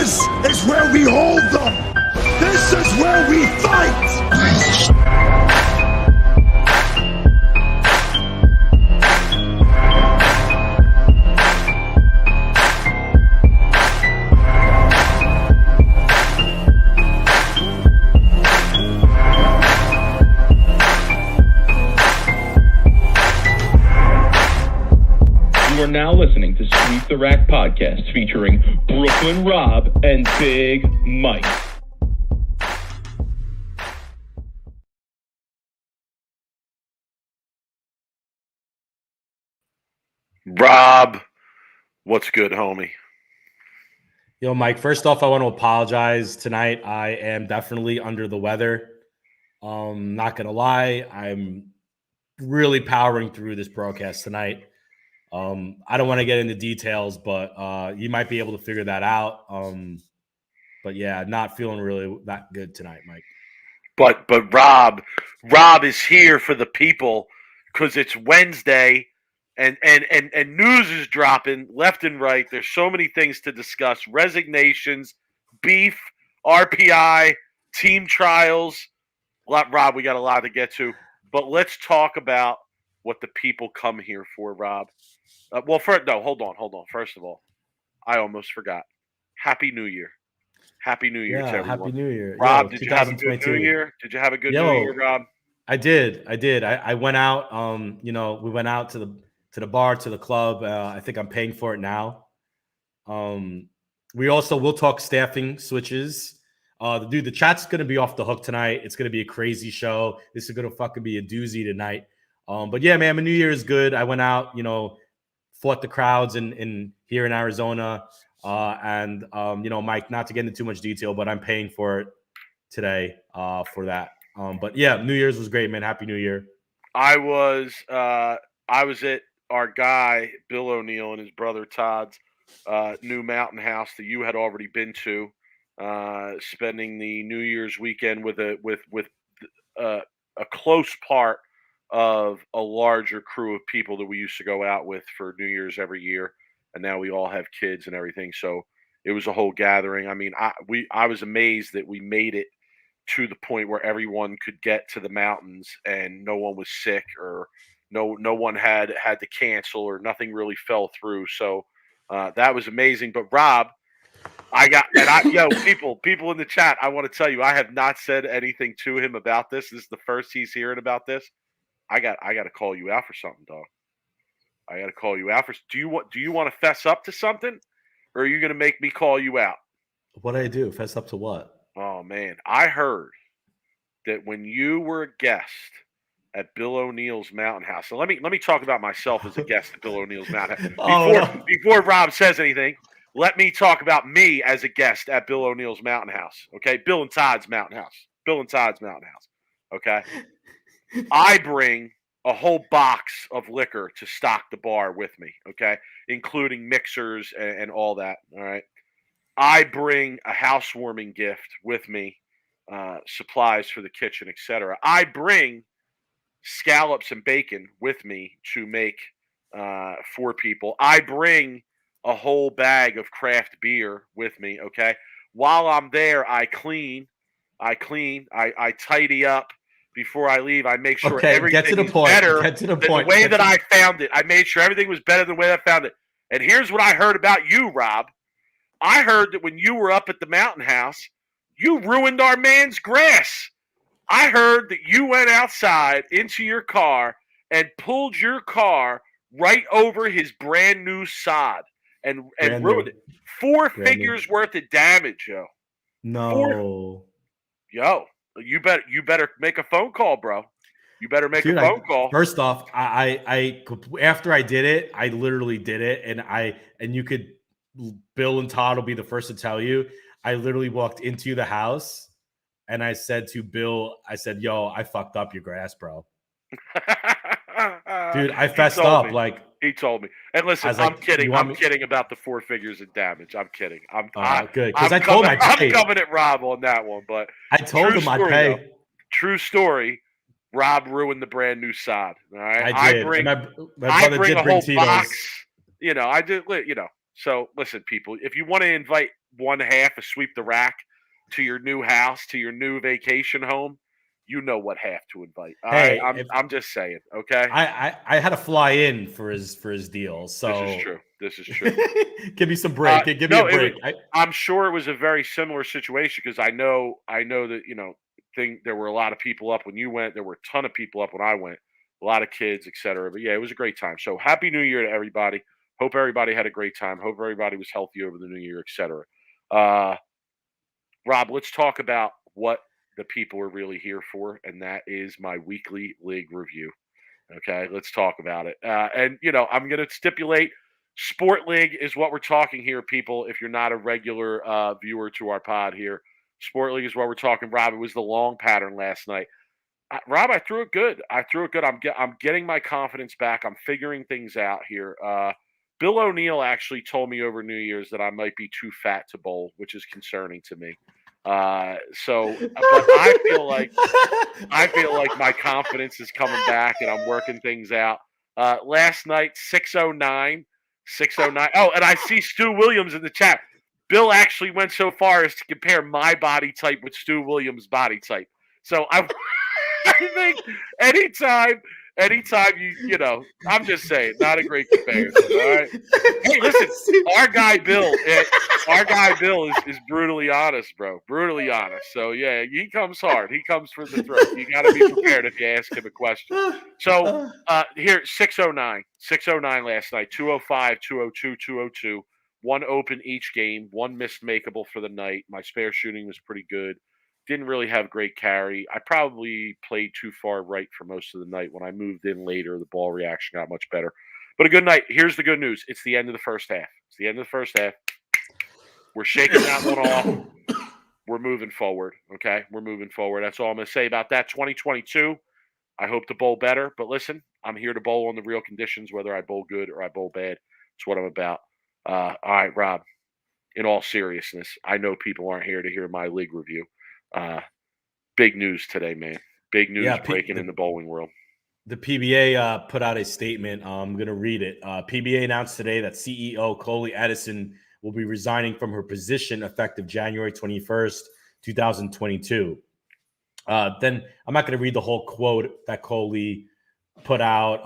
This is where we hold them. This is where we fight. You are now listening to Sweep the Rack podcast featuring Brooklyn Rob and Big Mike. Rob, what's good, homie? Yo, Mike, first off, I want to apologize tonight. I am definitely under the weather. Not going to lie. I'm really powering through this broadcast tonight. I don't want to get into details, but you might be able to figure that out. But yeah, not feeling really that good tonight, Mike. But Rob is here for the people because it's Wednesday and news is dropping left and right. There's so many things to discuss: resignations, beef, RPI, team trials. Rob, we got a lot to get to, but let's talk about what the people come here for, Rob. Hold on. First of all, I almost forgot. Happy New Year. Happy New Year to everyone. Happy New Year. Rob, did you have a good New Year? Did you have a good New Year, Rob? I did. I went out. We went out to the bar, to the club. I think I'm paying for it now. We also will talk staffing switches. The chat's going to be off the hook tonight. It's going to be a crazy show. This is going to fucking be a doozy tonight. But yeah, man, my New Year is good. I went out, fought the crowds in here in Arizona. Mike, not to get into too much detail, but I'm paying for it today for that. But yeah, New Year's was great, man. Happy New Year. I was at our guy Bill O'Neill and his brother Todd's new mountain house that you had already been to, spending the New Year's weekend with a close part of a larger crew of people that we used to go out with for New Year's every year. And now we all have kids and everything. So it was a whole gathering. I mean, I was amazed that we made it to the point where everyone could get to the mountains and no one was sick or no one had to cancel or nothing really fell through. So that was amazing. But Rob, people in the chat, I want to tell you, I have not said anything to him about this. This is the first he's hearing about this. I got to call you out for something, dog. I got to call you out for. Do you want to fess up to something, or are you going to make me call you out? What did I do? Fess up to what? Oh man, I heard that when you were a guest at Bill O'Neill's Mountain House. So let me talk about myself as a guest at Bill O'Neill's Mountain House. Before Rob says anything, let me talk about me as a guest at Bill O'Neill's Mountain House. Okay, Bill and Todd's Mountain House. Okay, I bring a whole box of liquor to stock the bar with me, okay, including mixers and all that, all right? I bring a housewarming gift with me, supplies for the kitchen, etc. I bring scallops and bacon with me to make for people. I bring a whole bag of craft beer with me, okay? While I'm there, I clean, I tidy up. Before I leave, I make sure everything is better than the way that I found it. I made sure everything was better than the way I found it. And here's what I heard about you, Rob. I heard that when you were up at the mountain house, you ruined our man's grass. I heard that you went outside into your car and pulled your car right over his brand new sod and ruined it. Four figures worth of damage, yo. No. You better make a phone call, bro. You better make a phone call. First off, I after I did it, I literally did it, and you could, Bill and Todd will be the first to tell you. I literally walked into the house, and I said to Bill, "Yo, I fucked up your grass, bro." Dude, I fessed up. Like he told me. And listen, I'm kidding. I'm kidding about the four figures of damage. I'm kidding. Good because I told him I'd pay. I'm coming at Rob on that one, but I told him I'd pay. Though, true story. Rob ruined the brand new sod. All right, I did. My brother did bring Tito's. Box. I did. So listen, people, if you want to invite one half of Sweep the Rack to your new house, to your new vacation home, you know what half to invite. Hey, I'm just saying, okay? I had to fly in for his deal, This is so true. This is true. give me some break. Give me a No, it was. break. I'm sure it was a very similar situation because I know that there were a lot of people up when you went. There were a ton of people up when I went. A lot of kids, etc. But yeah, it was a great time. So happy New Year to everybody. Hope everybody had a great time. Hope everybody was healthy over the New Year, etc. Uh, Rob, let's talk about what the people are really here for, and that is my weekly league review. Okay, let's talk about it. And I'm going to stipulate Sport League is what we're talking here, people. If you're not a regular viewer to our pod here, Sport League is what we're talking. Rob, it was the long pattern last night. Rob, I threw it good. I'm getting my confidence back. I'm figuring things out here. Bill O'Neill actually told me over New Year's that I might be too fat to bowl, which is concerning to me. But I feel like my confidence is coming back and I'm working things out. Last night, 609. 609. Oh, and I see Stu Williams in the chat. Bill actually went so far as to compare my body type with Stu Williams' body type. So I think anytime I'm just saying, not a great comparison. All right. Hey, listen, our guy Bill, is brutally honest, bro. Brutally honest. So yeah, he comes hard. He comes for the throat. You got to be prepared if you ask him a question. So here, 609. 609 last night. 205, 202, 202. One open each game. One missed makeable for the night. My spare shooting was pretty good. Didn't really have great carry. I probably played too far right for most of the night. When I moved in later, the ball reaction got much better. But a good night. Here's the good news. It's the end of the first half. It's the end of the first half. We're shaking that one off. We're moving forward. Okay? We're moving forward. That's all I'm going to say about that. 2022, I hope to bowl better. But listen, I'm here to bowl on the real conditions, whether I bowl good or I bowl bad. It's what I'm about. All right, Rob. In all seriousness, I know people aren't here to hear my league review. Big news today, man. Big news breaking in the bowling world. The PBA put out a statement. I'm going to read it. PBA announced today that CEO Coley Edison will be resigning from her position effective January 21st, 2022. Then I'm not going to read the whole quote that Coley put out,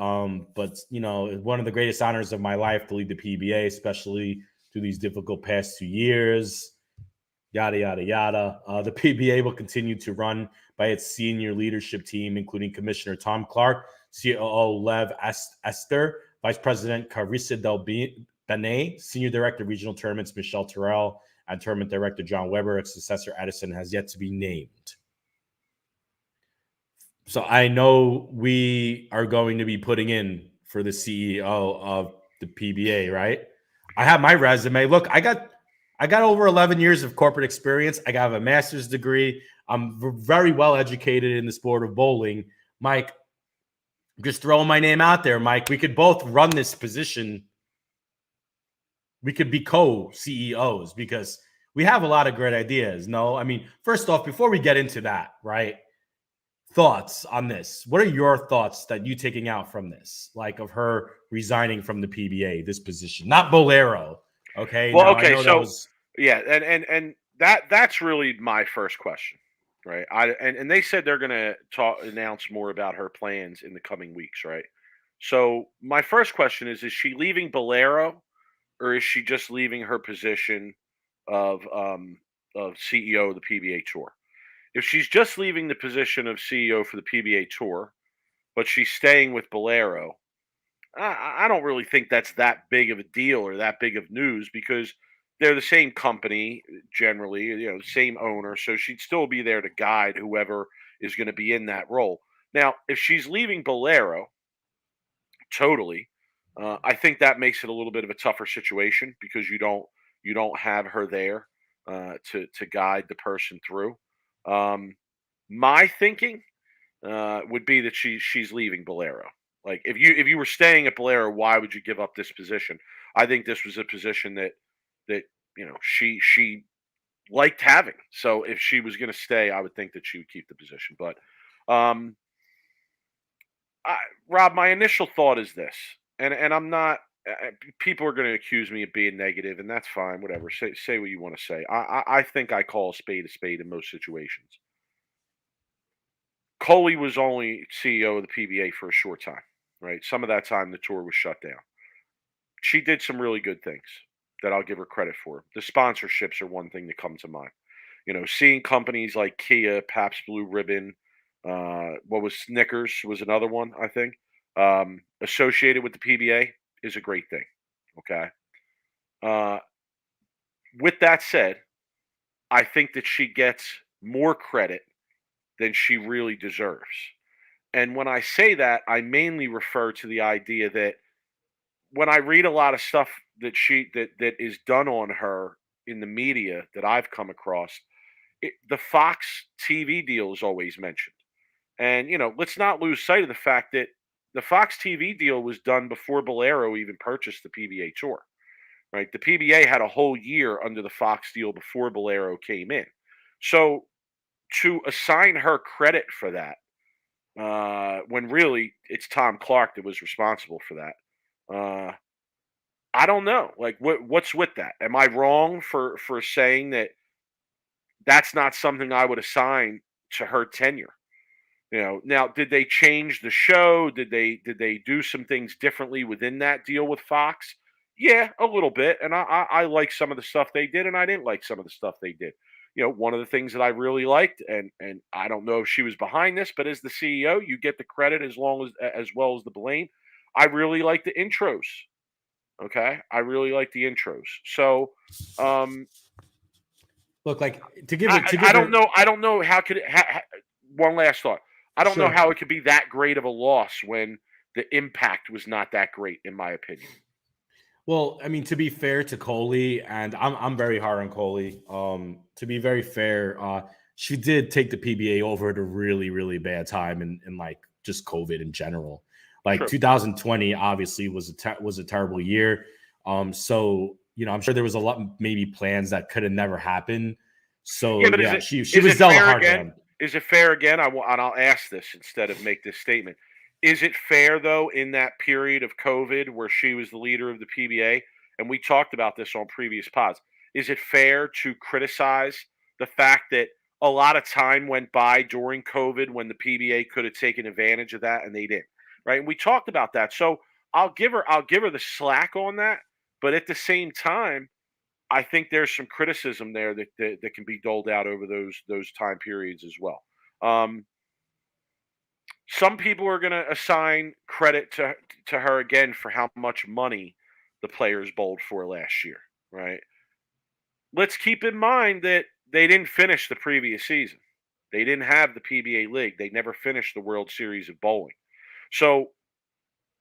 but one of the greatest honors of my life to lead the PBA, especially through these difficult past 2 years. Yada, yada, yada. The PBA will continue to run by its senior leadership team, including Commissioner Tom Clark, COO Lev Esther, Vice President Carissa Del Benet, Senior Director of Regional Tournaments Michelle Terrell, and Tournament Director John Weber. Its successor, Edison, has yet to be named. So I know we are going to be putting in for the CEO of the PBA, right? I have my resume. Look, I got over 11 years of corporate experience. I got a master's degree. I'm very well educated in the sport of bowling. Mike, I'm just throwing my name out there, Mike. We could both run this position. We could be co-CEOs because we have a lot of great ideas. No, I mean, first off, before we get into that, right? Thoughts on this? What are your thoughts that you taking out from this, like of her resigning from the PBA, this position, not Bolero? Okay. Well, now, okay. I know So that was... yeah, and that's really my first question, right? And they said they're going to announce more about her plans in the coming weeks, right? So my first question is she leaving Bolero, or is she just leaving her position of CEO of the PBA Tour? If she's just leaving the position of CEO for the PBA Tour, but she's staying with Bolero, I don't really think that's that big of a deal or that big of news because they're the same company generally, same owner. So she'd still be there to guide whoever is going to be in that role. Now, if she's leaving Bolero, totally, I think that makes it a little bit of a tougher situation because you don't have her there to guide the person through. My thinking would be that she's leaving Bolero. Like if you were staying at Bolero, why would you give up this position? I think this was a position that she liked having. So if she was going to stay, I would think that she would keep the position. But um, Rob, my initial thought is this, and I'm not people are going to accuse me of being negative, and that's fine. Whatever. Say what you want to say. I think I call a spade in most situations. Coley was only CEO of the PBA for a short time, right? Some of that time the tour was shut down. She did some really good things that I'll give her credit for. The sponsorships are one thing that comes to mind. Seeing companies like Kia, Pabst Blue Ribbon, what was Snickers was another one, I think, associated with the PBA is a great thing. Okay. Uh, with that said, I think that she gets more credit than she really deserves. And when I say that, I mainly refer to the idea that when I read a lot of stuff that is done on her in the media that I've come across, the Fox TV deal is always mentioned. And let's not lose sight of the fact that the Fox TV deal was done before Bolero even purchased the PBA Tour. Right? The PBA had a whole year under the Fox deal before Bolero came in. So to assign her credit for that, when really it's Tom Clark that was responsible for that, I don't know. Like, what's with that? Am I wrong for saying that that's not something I would assign to her tenure? Now did they change the show? Did they do some things differently within that deal with Fox? Yeah, a little bit. And I like some of the stuff they did, and I didn't like some of the stuff they did. One of the things that I really liked, and I don't know if she was behind this, but as the CEO, you get the credit as well as the blame. I really like the intros. Okay, I really like the intros. So, um, Look, like to give I, it to I give don't her. know. I don't know how could it. One last thought. I don't know Sure. how it could be that great of a loss when the impact was not that great, in my opinion. Well, I mean, to be fair to Coley, and I'm very hard on Coley. To be very fair, she did take the PBA over at a really, really bad time in like just COVID in general. Like True. 2020 obviously was a terrible year. So I'm sure there was a lot maybe plans that could have never happened. So Yeah, but is yeah, it she is was it dealt a fair hard again? hand. Is it fair again? And I'll ask this instead of make this statement. Is it fair though in that period of COVID where she was the leader of the PBA, and we talked about this on previous pods? Is it fair to criticize the fact that a lot of time went by during COVID when the PBA could have taken advantage of that and they didn't, right? And we talked about that. So I'll give her the slack on that, but at the same time, I think there's some criticism there that can be doled out over those time periods as well. Um, some people are going to assign credit to her again for how much money the players bowled for last year, right? Let's keep in mind that they didn't finish the previous season. They didn't have the PBA League. They never finished the World Series of Bowling. So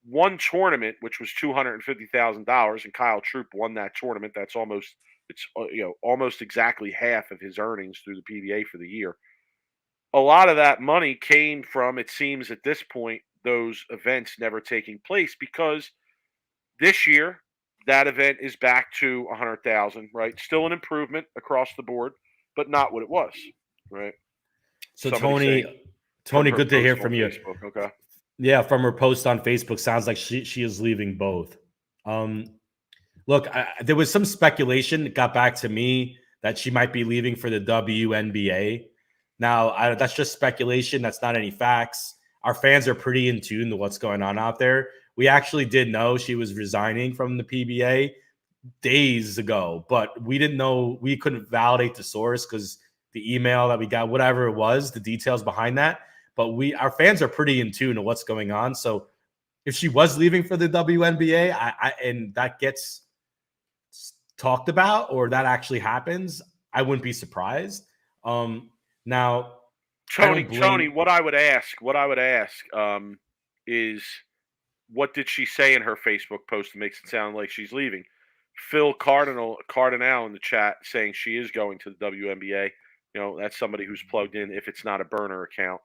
one tournament, which was $250,000, and Kyle Troop won that tournament. It's almost exactly half of his earnings through the PBA for the year. A lot of that money came from, it seems at this point, those events never taking place because this year that event is back to 100,000. Right, still an improvement across the board, but not what it was. Right. So Somebody saying from Tony, her good to hear post on from you. Facebook. Okay. Yeah, from her post on Facebook, sounds like she is leaving both. Um, Look, there was some speculation that got back to me that she might be leaving for the WNBA. Now, that's just speculation. That's not any facts. Our fans are pretty in tune to what's going on out there. We actually did know she was resigning from the PBA days ago, but we didn't know. We couldn't validate the source because the email that we got, whatever it was, the details behind that. But our fans are pretty in tune to what's going on. So if she was leaving for the WNBA, and that gets talked about or that actually happens, I wouldn't be surprised. Now, I Tony, don't Tony, blame. what I would ask is what did she say in her Facebook post that makes it sound like she's leaving? Phil Cardinal in the chat saying she is going to the WNBA. That's somebody who's plugged in if it's not a burner account.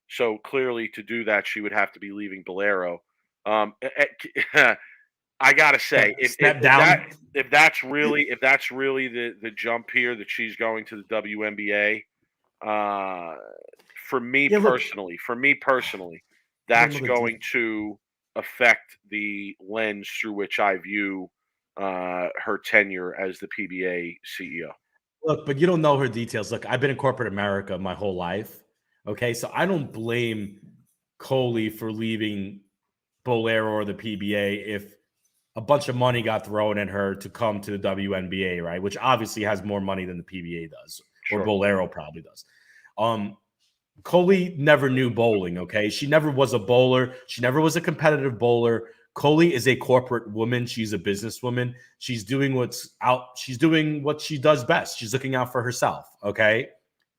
So clearly to do that, she would have to be leaving Bolero. I gotta say, Step down. if that's really the jump here that she's going to the WNBA, uh, for me Yeah, look. personally, Well, that's look. going to affect the lens through which I view her tenure as the PBA CEO. Look, but you don't know her details. Look, I've been in corporate America my whole life. Okay, so I don't blame Coley for leaving Bolero or the PBA if a bunch of money got thrown at her to come to the WNBA, right? Which obviously has more money than the PBA does, or Sure. Bolero probably does. Coley never knew bowling, okay? She never was a bowler. She never was a competitive bowler. Coley is a corporate woman. She's a businesswoman. She's doing she's doing what she does best. She's looking out for herself, okay?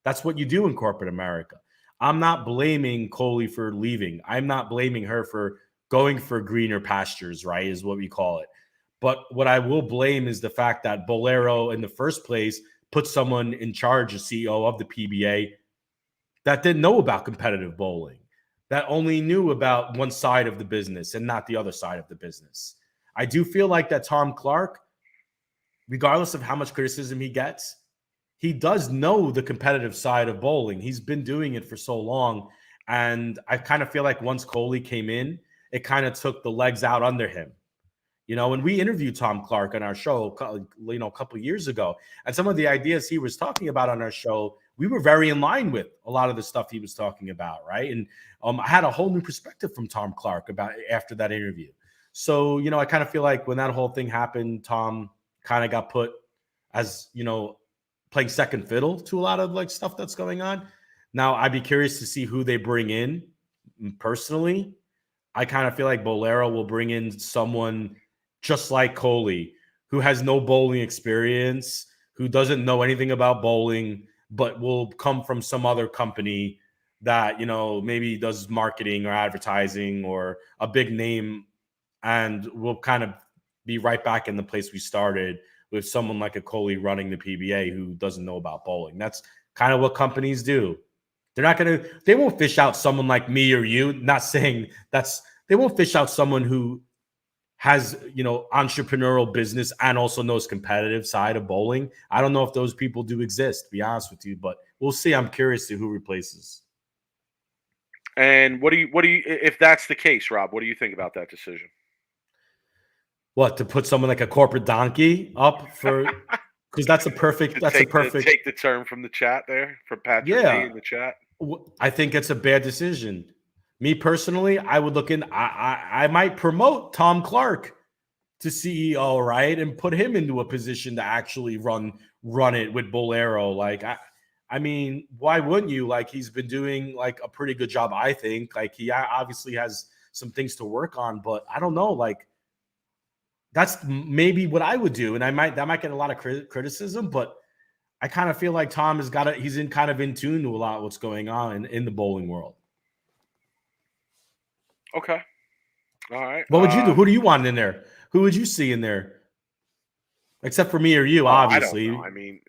That's what you do in corporate America. I'm not blaming Coley for leaving. I'm not blaming her for going for greener pastures, right? Is what we call it. But what I will blame is the fact that Bolero in the first place put someone in charge, a CEO of the PBA, that didn't know about competitive bowling, that only knew about one side of the business and not the other side of the business. I do feel like that Tom Clark, regardless of how much criticism he gets, he does know the competitive side of bowling. He's been doing it for so long. And I kind of feel like once Coley came in, it kind of took the legs out under him. You know, when we interviewed Tom Clark on our show, you know, a couple of years ago, and some of the ideas he was talking about on our show, we were very in line with a lot of the stuff he was talking about, right? And I had a whole new perspective from Tom Clark about after that interview. So, you know, I kind of feel like when that whole thing happened, Tom kind of got put as, you know, playing second fiddle to a lot of like stuff that's going on. Now, I'd be curious to see who they bring in. Personally, I kind of feel like Bolero will bring in someone just like Coley, who has no bowling experience, who doesn't know anything about bowling, but will come from some other company that, you know, maybe does marketing or advertising or a big name, and will kind of be right back in the place we started with someone like a Coley running the PBA who doesn't know about bowling. That's kind of what companies do. They won't fish out someone like me or you, not saying they won't fish out someone who has, you know, entrepreneurial business and also knows competitive side of bowling. I don't know if those people do exist, to be honest with you, but we'll see. I'm curious to who replaces. And what do you, if that's the case, Rob, what do you think about that decision? What, to put someone like a corporate donkey up for, because that's a perfect, Take the term from the chat there from Patrick D in the chat. I think it's a bad decision. Me personally, I would look in. I might promote Tom Clark to CEO, right, and put him into a position to actually run it with Bolero. Like, I mean, why wouldn't you? Like, he's been doing like a pretty good job, I think. Like, he obviously has some things to work on, but I don't know. Like, that's maybe what I would do, and that might get a lot of criticism, but I kind of feel like Tom he's in kind of in tune to a lot of what's going on in the bowling world. Okay. All right. What would you do? Who do you want in there? Who would you see in there? Except for me or you, obviously. I don't know. I mean,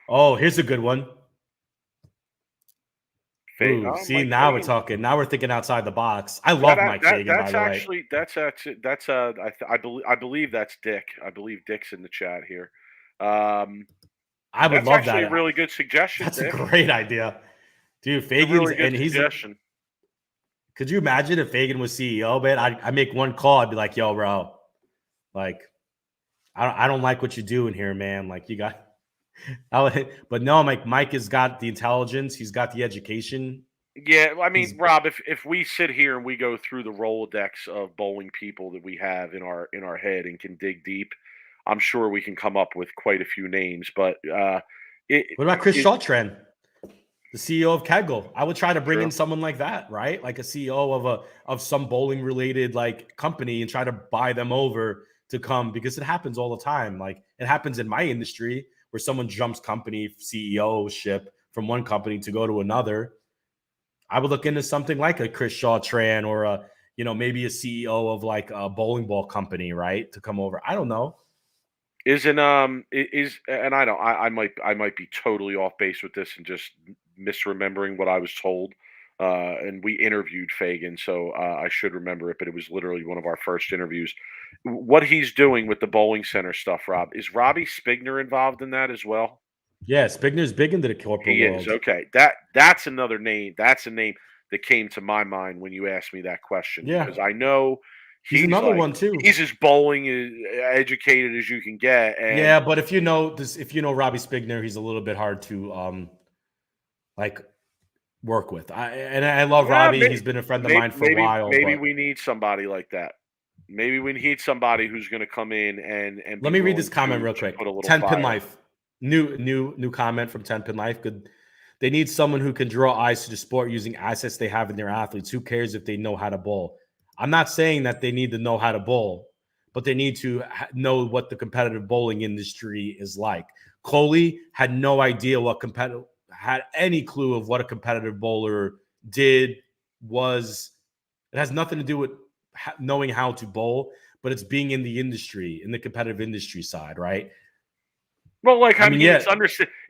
oh, here's a good one. Ooh, see, Mike now Fagan. We're talking. Now we're thinking outside the box. I love Mike Fagan, by the way. I believe that's Dick. I believe Dick's in the chat here. I would love that. That's actually a really good suggestion. That's a great idea, dude. Fagan's really good suggestion. Could you imagine if Fagan was CEO, man? I make one call. I'd be like, yo, bro, like, I don't like what you're doing here, man. Like, you got, but no, Mike has got the intelligence. He's got the education. Yeah, I mean, Rob, if we sit here and we go through the Rolodex of bowling people that we have in our head and can dig deep, I'm sure we can come up with quite a few names. But what about Chris Shawtran, the CEO of Kegel? I would try to bring in someone like that, right? Like a CEO of some bowling related like company, and try to buy them over to come, because it happens all the time. Like, it happens in my industry where someone jumps company CEO-ship from one company to go to another. I would look into something like a Chris Shawtran or maybe a CEO of like a bowling ball company, right, to come over. I don't know. I might be totally off base with this and just misremembering what I was told. And we interviewed Fagan, so I should remember it, but it was literally one of our first interviews. What he's doing with the bowling center stuff, Rob, is Robbie Spigner involved in that as well? Yeah, Spigner's big into the corporate world. He is. Okay. That's another name. That's a name. that came to my mind when you asked me that question, Yeah. because I know He's another one too. he's as bowling educated as you can get. And Yeah, but if you know Robbie Spigner, he's a little bit hard to like work with. I love Robbie. He's been a friend of mine for a while. maybe But we need somebody like that. Maybe we need somebody who's going to come in and let be me read willing this comment to real put quick. a little 10 Pin fire. Life. New comment from 10 Pin Life. Good. They need someone who can draw eyes to the sport using assets they have in their athletes. Who cares if they know how to bowl? I'm not saying that they need to know how to bowl, but they need to know what the competitive bowling industry is like. Coley had no idea had any clue of what a competitive bowler was. It has nothing to do with knowing how to bowl, but it's being in the industry, in the competitive industry side, right? Well, like, I mean, Yeah,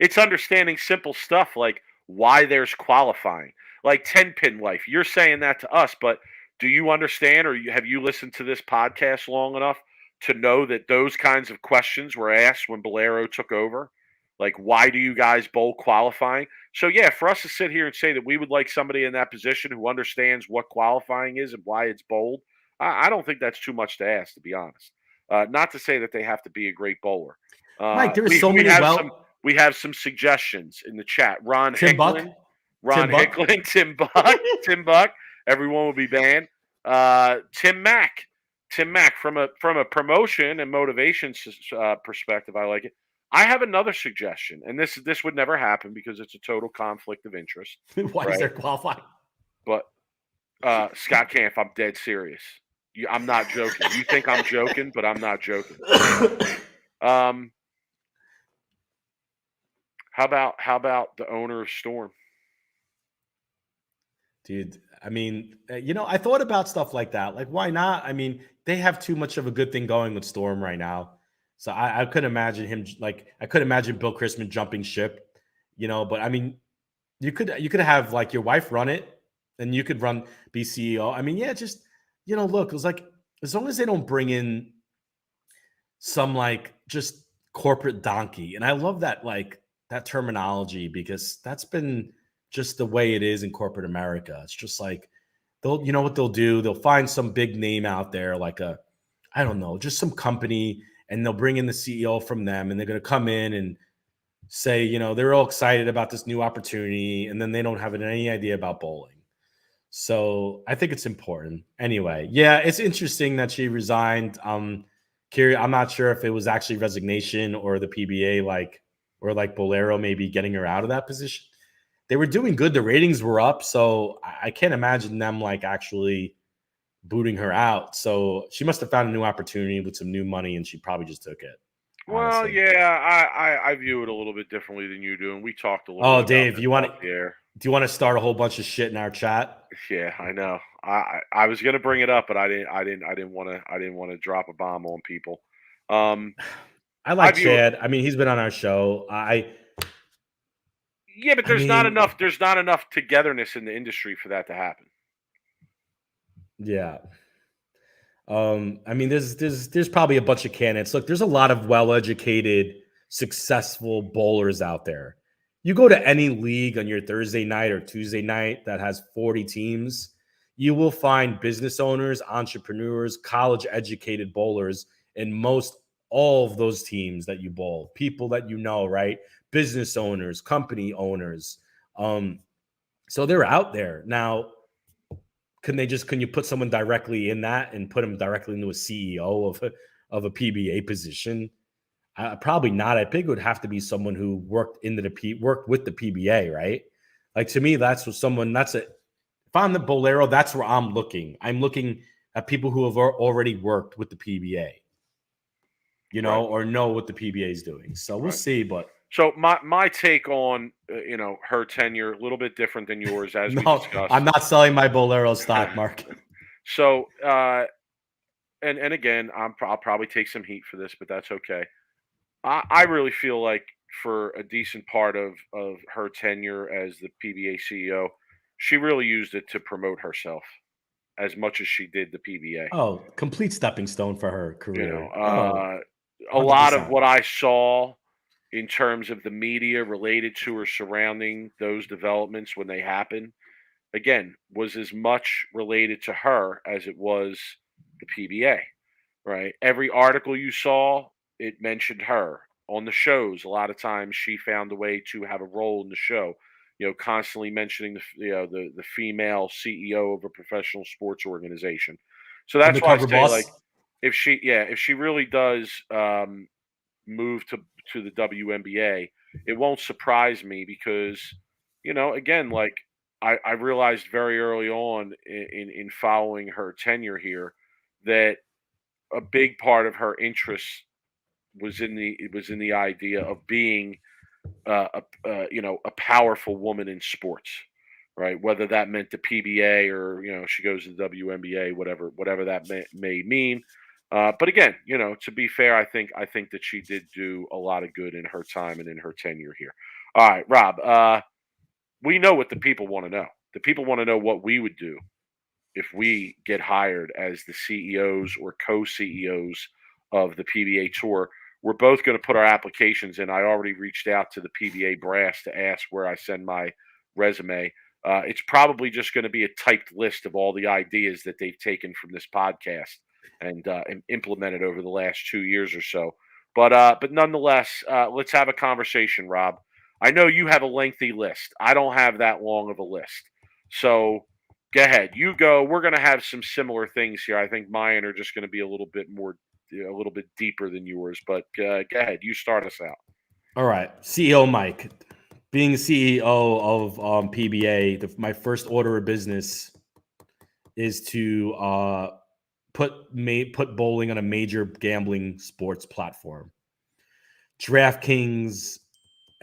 it's understanding simple stuff like why there's qualifying. Like 10 pin life. You're saying that to us, but do you understand, or have you listened to this podcast long enough to know that those kinds of questions were asked when Bolero took over? Like, why do you guys bowl qualifying? So yeah, for us to sit here and say that we would like somebody in that position who understands what qualifying is and why it's bowled, I don't think that's too much to ask, to be honest. Not to say that they have to be a great bowler. Mike, there are so We many have we have some suggestions in the chat. Ron Tim Buck, Hicklin, Tim Buck. Everyone will be banned. Tim Mack from a promotion and motivation perspective. I like it. I have another suggestion, and this would never happen because it's a total conflict of interest. Why is there qualifying? But Scott Camp, I'm dead serious. I'm not joking. You think I'm joking, but I'm not joking. How about the owner of Storm? Dude, I mean, I thought about stuff like that. Like, why not? I mean, they have too much of a good thing going with Storm right now. So I couldn't imagine him, like, I couldn't imagine Bill Christman jumping ship, but I mean, you could have like your wife run it and you could be CEO. I mean, yeah, just, look, it was like, as long as they don't bring in some like just corporate donkey. And I love that, like, that terminology, because that's been just the way it is in corporate America. It's just like, you know what they'll do? They'll find some big name out there, like I don't know, just some company, and they'll bring in the CEO from them, and they're going to come in and say, they're all excited about this new opportunity, and then they don't have any idea about bowling. So I think it's important. Anyway, yeah, it's interesting that she resigned. I'm not sure if it was actually resignation or the PBA, or Bolero maybe getting her out of that position. They were doing good. The ratings were up. So I can't imagine them like actually booting her out. So she must have found a new opportunity with some new money, and she probably just took it. Well, honestly. yeah, I view it a little bit differently than you do, and we talked a little bit Dave, about do you want to start a whole bunch of shit in our chat? Yeah, I know. I was gonna bring it up, but I didn't want to drop a bomb on people. I like Chad. I mean, he's been on our show. Yeah, but there's not enough togetherness in the industry for that to happen. Yeah. I mean, there's probably a bunch of candidates. Look, there's a lot of well-educated, successful bowlers out there. You go to any league on your Thursday night or Tuesday night that has 40 teams, you will find business owners, entrepreneurs, college-educated bowlers in most all of those teams that you bowl. People that right? Business owners, company owners. So they're out there. Now, can you put someone directly in that and put them directly into a CEO of a PBA position? Probably not. I think it would have to be someone who worked with the PBA, right? Like, to me, if I'm the Bolero, that's where I'm looking. I'm looking at people who have already worked with the PBA, Right. or know what the PBA is doing. So we'll see. But so my take on her tenure, a little bit different than yours, as we discussed. I'm not selling my Bolero stock, Mark. So and again, I'll probably take some heat for this, but that's okay. I really feel like for a decent part of her tenure as the PBA CEO, she really used it to promote herself as much as she did the PBA. Oh, complete stepping stone for her career. A lot of what I saw in terms of the media related to or surrounding those developments when they happen again, was as much related to her as it was the PBA, right? Every article you saw, it mentioned her. On the shows, a lot of times she found a way to have a role in the show. Constantly mentioning the female CEO of a professional sports organization. So that's why I Undercover say, like, boss. if she really does move to the WNBA, it won't surprise me because, again, like, I realized very early on in following her tenure here that a big part of her interest was in the idea of being a powerful woman in sports, right? Whether that meant the PBA or she goes to the WNBA, whatever that may mean. But again, to be fair, I think that she did do a lot of good in her time and in her tenure here. All right, Rob. We know what the people want to know. The people want to know what we would do if we get hired as the CEOs or co-CEOs of the PBA Tour. We're both going to put our applications in. I already reached out to the PBA brass to ask where I send my resume. It's probably just going to be a typed list of all the ideas that they've taken from this podcast and implemented over the last 2 years or so. But nonetheless, let's have a conversation, Rob. I know you have a lengthy list. I don't have that long of a list. So go ahead. You go. We're going to have some similar things here. I think mine are just going to be a little bit deeper than yours. But go ahead. You start us out. All right, CEO Mike. Being CEO of PBA, my first order of business is to put bowling on a major gambling sports platform. DraftKings,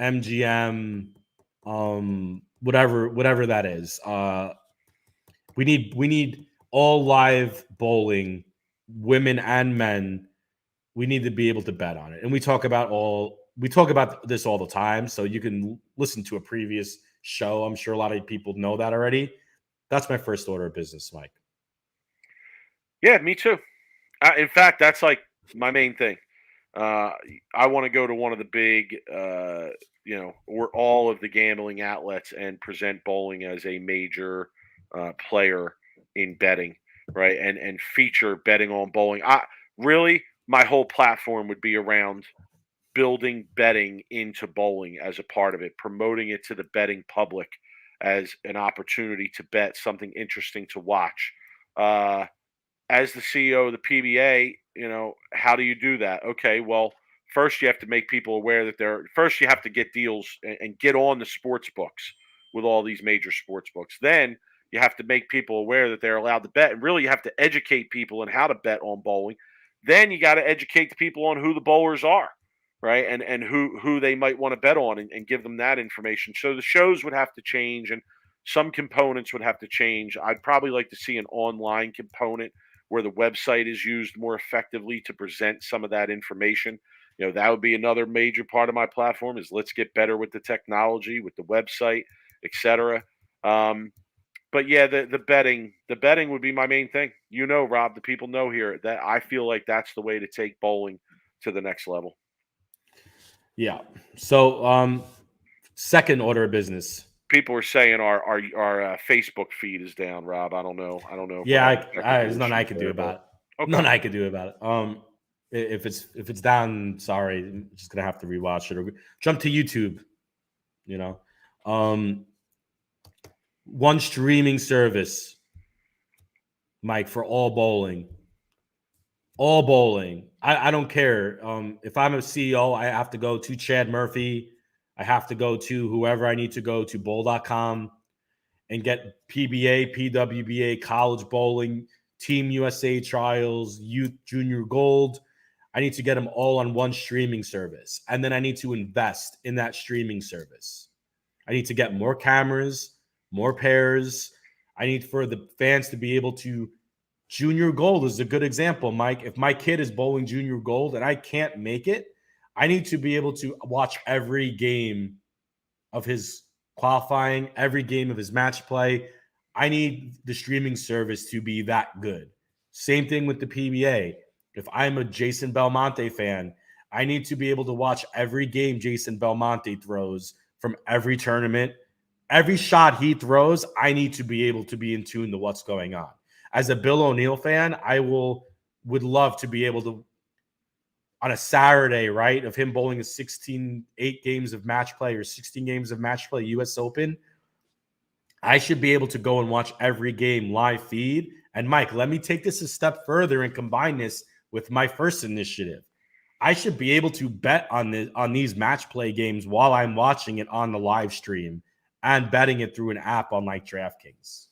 MGM, whatever that is. We need all live bowling, women and men. We need to be able to bet on it, and we talk about this all the time. So you can listen to a previous show. I'm sure a lot of people know that already. That's my first order of business, Mike. Yeah, me too. In fact, that's like my main thing. I want to go to one of the big, or all of the gambling outlets and present bowling as a major player in betting, right? And feature betting on bowling. My whole platform would be around building betting into bowling as a part of it, promoting it to the betting public as an opportunity to bet, something interesting to watch. As the CEO of the PBA, how do you do that? Okay, well, first you have to make people aware that first you have to get deals and get on the sports books with all these major sports books. Then you have to make people aware that they're allowed to bet. And really, you have to educate people on how to bet on bowling. Then you got to educate the people on who the bowlers are, right? And who they might want to bet on and give them that information. So the shows would have to change and some components would have to change. I'd probably like to see an online component where the website is used more effectively to present some of that information. That would be another major part of my platform is let's get better with the technology, with the website, etc. But yeah, the betting would be my main thing. Rob, the people know here that I feel like that's the way to take bowling to the next level. Yeah. So, second order of business. People are saying our Facebook feed is down, Rob. I don't know. Yeah, there's nothing I can do about it. Okay. Nothing I can do about it. If it's down, sorry, I'm just gonna have to rewatch it or jump to YouTube. One streaming service, Mike, for all bowling. All bowling. I don't care. If I'm a CEO, I have to go to Chad Murphy. I have to go to whoever I need to go to, bowl.com, and get PBA, PWBA, college bowling, Team USA trials, youth junior gold. I need to get them all on one streaming service. And then I need to invest in that streaming service. I need to get more cameras, more pairs. I need for the fans to be able to. Junior gold is a good example, Mike. If my kid is bowling junior gold and I can't make it, I need to be able to watch every game of his qualifying, every game of his match play. I need the streaming service to be that good. Same thing with the PBA. If I'm a Jason Belmonte fan, I need to be able to watch every game Jason Belmonte throws from every tournament every shot he throws, I need to be able to be in tune to what's going on. As a Bill O'Neill fan, I would love to be able to, on a Saturday, right, of him bowling a 8 games of match play or 16 games of match play US Open, I should be able to go and watch every game live feed. And Mike, let me take this a step further and combine this with my first initiative. I should be able to bet on these match play games while I'm watching it on the live stream and betting it through an app on like DraftKings.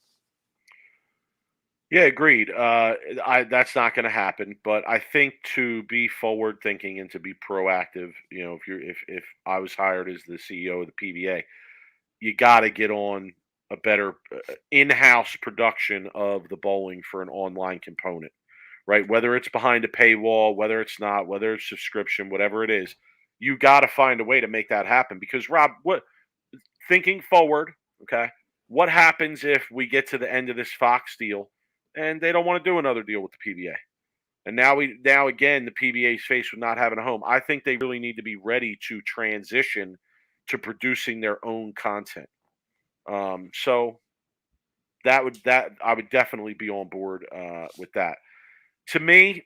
Yeah, agreed. That's not going to happen. But I think to be forward thinking and to be proactive, if I was hired as the CEO of the PBA, you got to get on a better in-house production of the bowling for an online component, right? Whether it's behind a paywall, whether it's not, whether it's subscription, whatever it is, you got to find a way to make that happen. Because Rob, thinking forward, okay, what happens if we get to the end of this Fox deal and they don't want to do another deal with the PBA? And now again, the PBA is faced with not having a home. I think they really need to be ready to transition to producing their own content. So I would definitely be on board with that. To me,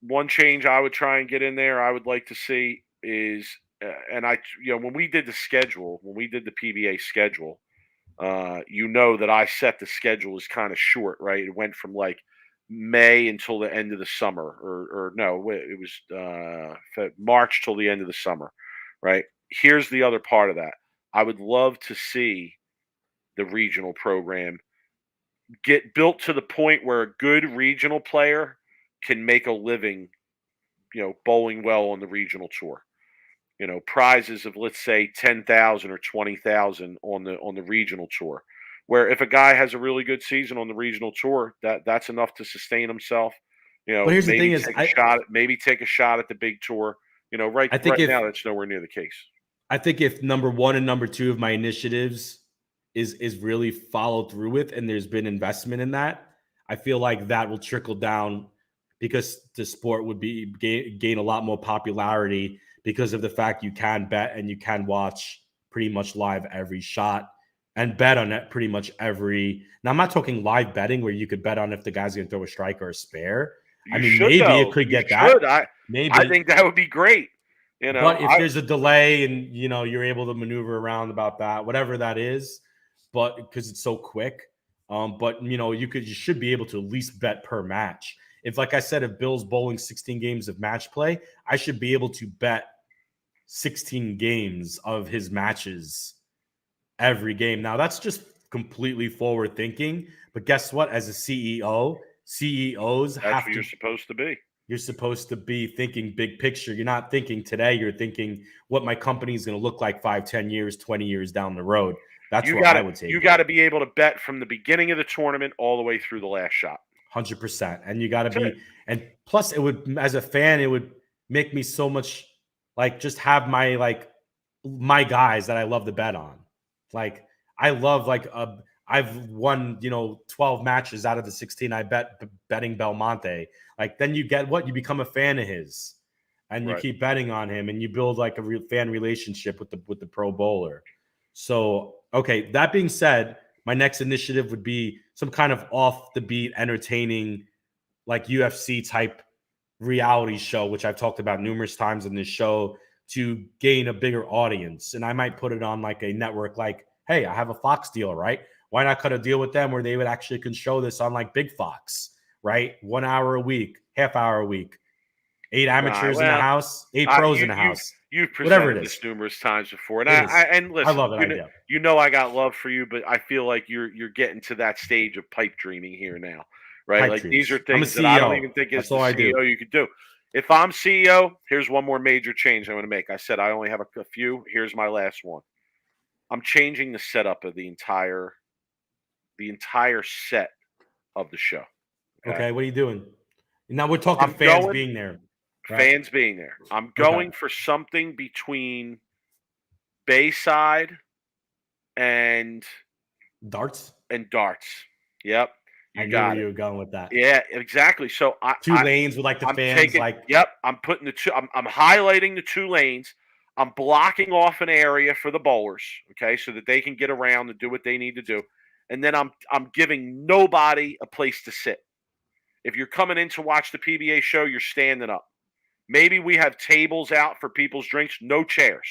one change I would try and get in there, I would like to see is, when we did the PBA schedule, that I set the schedule as kind of short, right? It went from like May until the end of the summer, or no, it was March till the end of the summer, right? Here's the other part of that. I would love to see the regional program get built to the point where a good regional player can make a living, bowling well on the regional tour. Prizes of, let's say, 10,000 or 20,000 on the regional tour, where if a guy has a really good season on the regional tour, that's enough to sustain himself. But here's the thing: maybe take a shot at the big tour. Right now that's nowhere near the case. I think if number 1 and number 2 of my initiatives is really followed through with, and there's been investment in that, I feel like that will trickle down because the sport would gain a lot more popularity because of the fact you can bet and you can watch pretty much live every shot and bet on it pretty much every. Now, I'm not talking live betting where you could bet on if the guy's going to throw a strike or a spare. It could get that. Maybe. I think that would be great. But if there's a delay and, you're able to maneuver around about that, whatever that is, but because it's so quick, but you should be able to at least bet per match. If, like I said, if Bill's bowling 16 games of match play, I should be able to bet 16 games of his matches every game. Now, that's just completely forward thinking. But guess what? As a CEO, CEOs that's what you're supposed to be. You're supposed to be thinking big picture. You're not thinking today. You're thinking what my company is going to look like 5, 10 years, 20 years down the road. That's what I would take. You got to be able to bet from the beginning of the tournament all the way through the last shot. 100%. And you got to be, and plus it would, as a fan, it would make me so much just have my guys that I love to bet on. I love I've won, 12 matches out of the 16 I betting Belmonte. Then you get you become a fan of his and you keep betting on him and you build a real fan relationship with the pro bowler. So, okay, that being said, my next initiative would be some kind of off the beat, entertaining, UFC type reality show, which I've talked about numerous times in this show, to gain a bigger audience. And I might put it on a network hey, I have a Fox deal, right? Why not cut a deal with them where they would actually can show this on Big Fox, right? 1 hour a week, half hour a week, 8 amateurs in the house, 8 pros in the house. You've presented this numerous times before, and listen, I love it. I got love for you, but I feel like you're getting to that stage of pipe dreaming here now, right? These are things that I don't even think as the CEO you could do. If I'm CEO, here's one more major change I'm going to make. I said I only have a few. Here's my last one. I'm changing the setup of the entire set of the show. Okay, what are you doing? Now we're talking being there. Right? Fans being there. I'm going for something between Bayside and darts. Yep. I knew where you were going with that. Yeah, exactly. So two lanes with the fans. Yep. I'm putting I'm highlighting the 2 lanes. I'm blocking off an area for the bowlers, okay, so that they can get around and do what they need to do. And then I'm giving nobody a place to sit. If you're coming in to watch the PBA show, you're standing up. Maybe we have tables out for people's drinks. No chairs.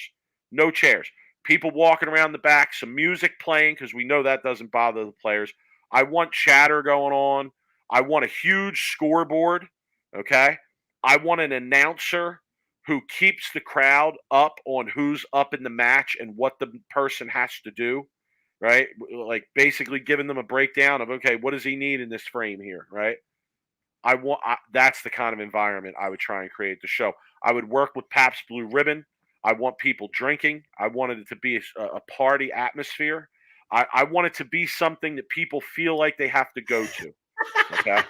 No chairs. People walking around the back, some music playing because we know that doesn't bother the players. I want chatter going on. I want a huge scoreboard, okay? I want an announcer who keeps the crowd up on who's up in the match and what the person has to do, right? Like basically giving them a breakdown of, okay, what does he need in this frame here, right? That's the kind of environment I would try and create the show. I would work with Pabst Blue Ribbon. I want people drinking. I wanted it to be a party atmosphere. I want it to be something that people feel like they have to go to. Okay.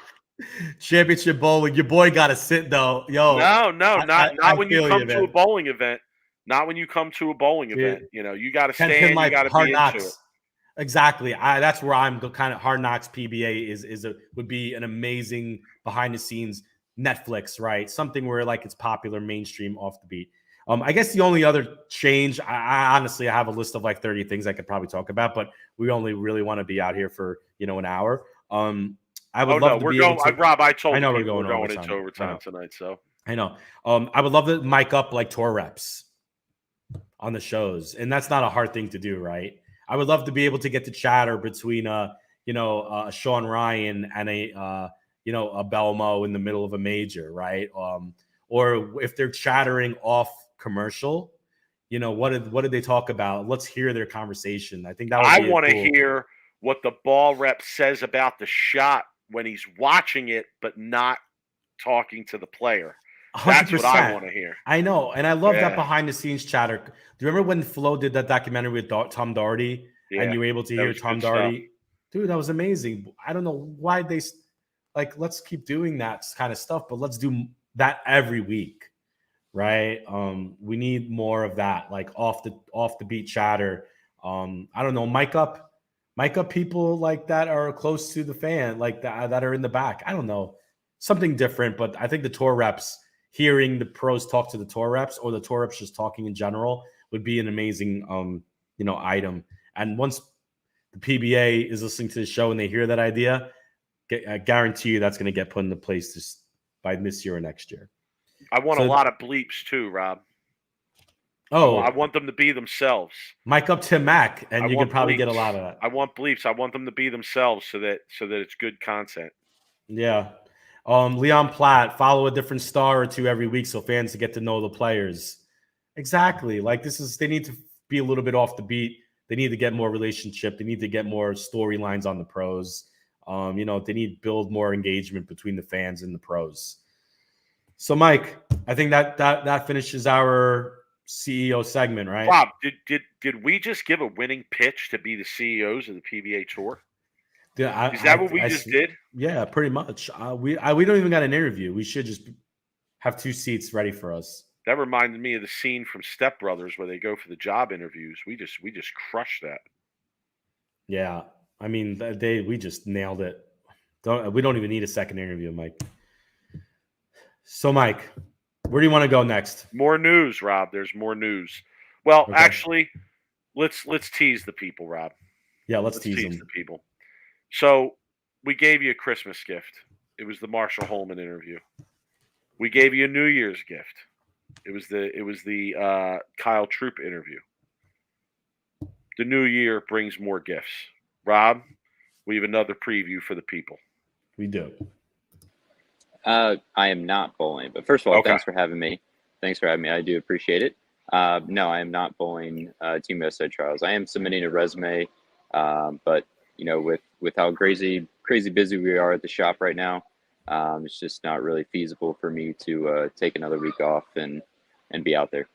Championship bowling. Your boy got to sit though. Yo, No, not when you come to a man. bowling event. Not when you come to a bowling event. You know, you got to stand. You got to be into it. Exactly. That's where I'm kind of Hard Knocks PBA would be an amazing behind the scenes Netflix, right? Something where like it's popular, mainstream, off the beat. I guess the only other change, I honestly I have a list of like 30 things I could probably talk about, but we only really want to be out here for an hour. I would love to be able to. Rob, I told I know we're going into overtime tonight, so I know. I would love to mic up like tour reps on the shows, and that's not a hard thing to do, right? I would love to be able to get the chatter between Sean Ryan and a Belmo in the middle of a major, right? Or if they're chattering off commercial, what did they talk about? Let's hear their conversation. I think that would be I want to hear what the ball rep says about the shot when he's watching it, but not talking to the player. 100%. That's what I want to hear. I know. And I love that behind the scenes chatter. Do you remember when Flo did that documentary with Tom Doherty and you were able to hear Tom Doherty? Dude, that was amazing. I don't know why they let's keep doing that kind of stuff, but let's do that every week. Right. We need more of that, like off the beat chatter. I don't know, mic up people like that are close to the fan, like that are in the back. I don't know. Something different, but I think the tour reps, hearing the pros talk to the tour reps or the tour reps just talking in general would be an amazing item. And once the PBA is listening to the show and they hear that idea, I guarantee you that's going to get put into place by this year or next year. I want a lot of bleeps too, Rob. Oh, I want them to be themselves. Mic up Tim Mack, and you can probably get a lot of that. I want bleeps. I want them to be themselves so that it's good content. Yeah. Leon Platt, follow a different star or two every week so fans get to know the players. Exactly. Like they need to be a little bit off the beat. They need to get more relationship. They need to get more storylines on the pros. They need to build more engagement between the fans and the pros. So, Mike, I think that finishes our CEO segment, right? Rob, did we just give a winning pitch to be the CEOs of the PBA Tour? Yeah, is that what we just did? Yeah, pretty much. We don't even got an interview. We should just have 2 seats ready for us. That reminded me of the scene from Step Brothers where they go for the job interviews. We just crushed that. Yeah, I mean, we just nailed it. We don't even need a second interview, Mike. So, Mike, where do you want to go next? More news, Rob. There's more news. Well, actually, let's tease the people, Rob. Yeah, let's tease the people. So we gave you a Christmas gift. It was the Marshall Holman interview. We gave you a New Year's gift. It was the Kyle Troop interview. The new year brings more gifts. Rob, we have another preview for the people. We do. I am not bowling, but first of all, thanks for having me. I do appreciate it. No, I am not bowling Team USA trials. I am submitting a resume, but with how crazy busy we are at the shop right now, it's just not really feasible for me to take another week off and be out there.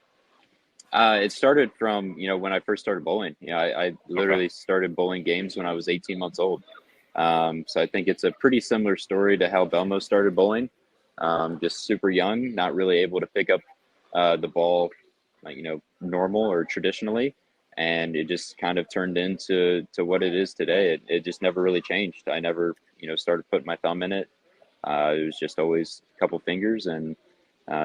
It started from when I first started bowling. I literally started bowling games when I was 18 months old. So I think it's a pretty similar story to how Belmo started bowling. Just super young, not really able to pick up the ball, normal or traditionally. And it just kind of turned into what it is today. It just never really changed. I never, started putting my thumb in it. It was just always a couple fingers and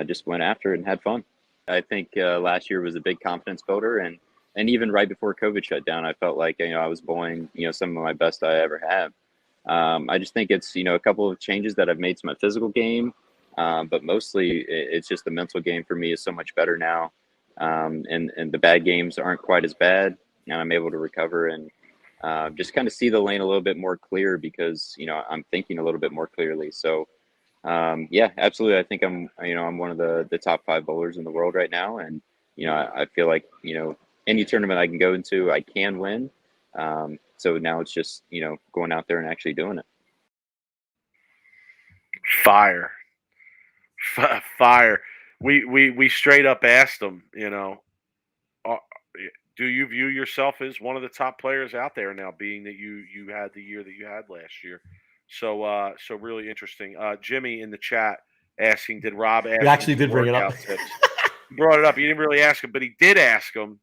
just went after it and had fun. I think last year was a big confidence builder, and even right before COVID shut down, I felt like I was bowling some of my best I ever have. I just think it's a couple of changes that I've made to my physical game, but mostly it's just the mental game for me is so much better now, and the bad games aren't quite as bad, and I'm able to recover and just kind of see the lane a little bit more clear because I'm thinking a little bit more clearly. So yeah, absolutely. I think I'm one of the top 5 bowlers in the world right now, and I feel like any tournament I can go into, I can win. So now it's just going out there and actually doing it. Fire. We straight up asked them, do you view yourself as one of the top players out there now, being that you had the year that you had last year? So really interesting. Jimmy in the chat asking, did Rob ask? You actually did bring it up. He brought it up. He didn't really ask him, but he did ask him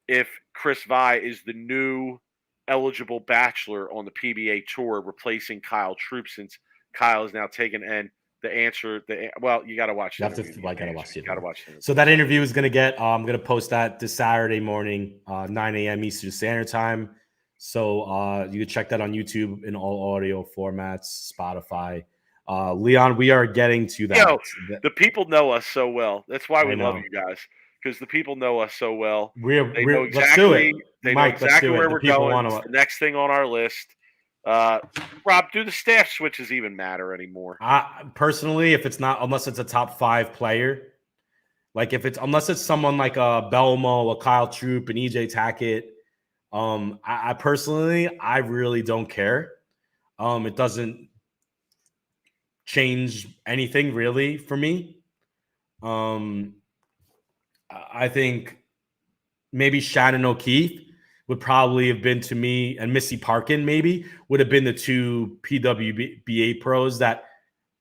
if Chris Vi is the new eligible bachelor on the PBA tour, replacing Kyle Troop, since Kyle is now taken. And the answer, you got to watch. You have to. I got to watch it. Got to watch it. So that interview is going to get. I'm going to post that this Saturday morning, 9 a.m. Eastern Standard Time. So you can check that on YouTube in all audio formats, Spotify. Leon, we are getting to that. The people know us so well. That's why we love you guys, because the people know us so well. They know exactly, let's do it. They Mike, know exactly where we're going. It's the next thing on our list. Rob, do the staff switches even matter anymore? Personally, if it's not, unless it's a top 5 player, like unless it's someone like a Belmo, a Kyle Troop, an EJ Tackett, I personally, I really don't care. It doesn't change anything really for me. I think maybe Shannon O'Keefe would probably have been, to me, and Missy Parkin maybe would have been the 2 PWBA pros that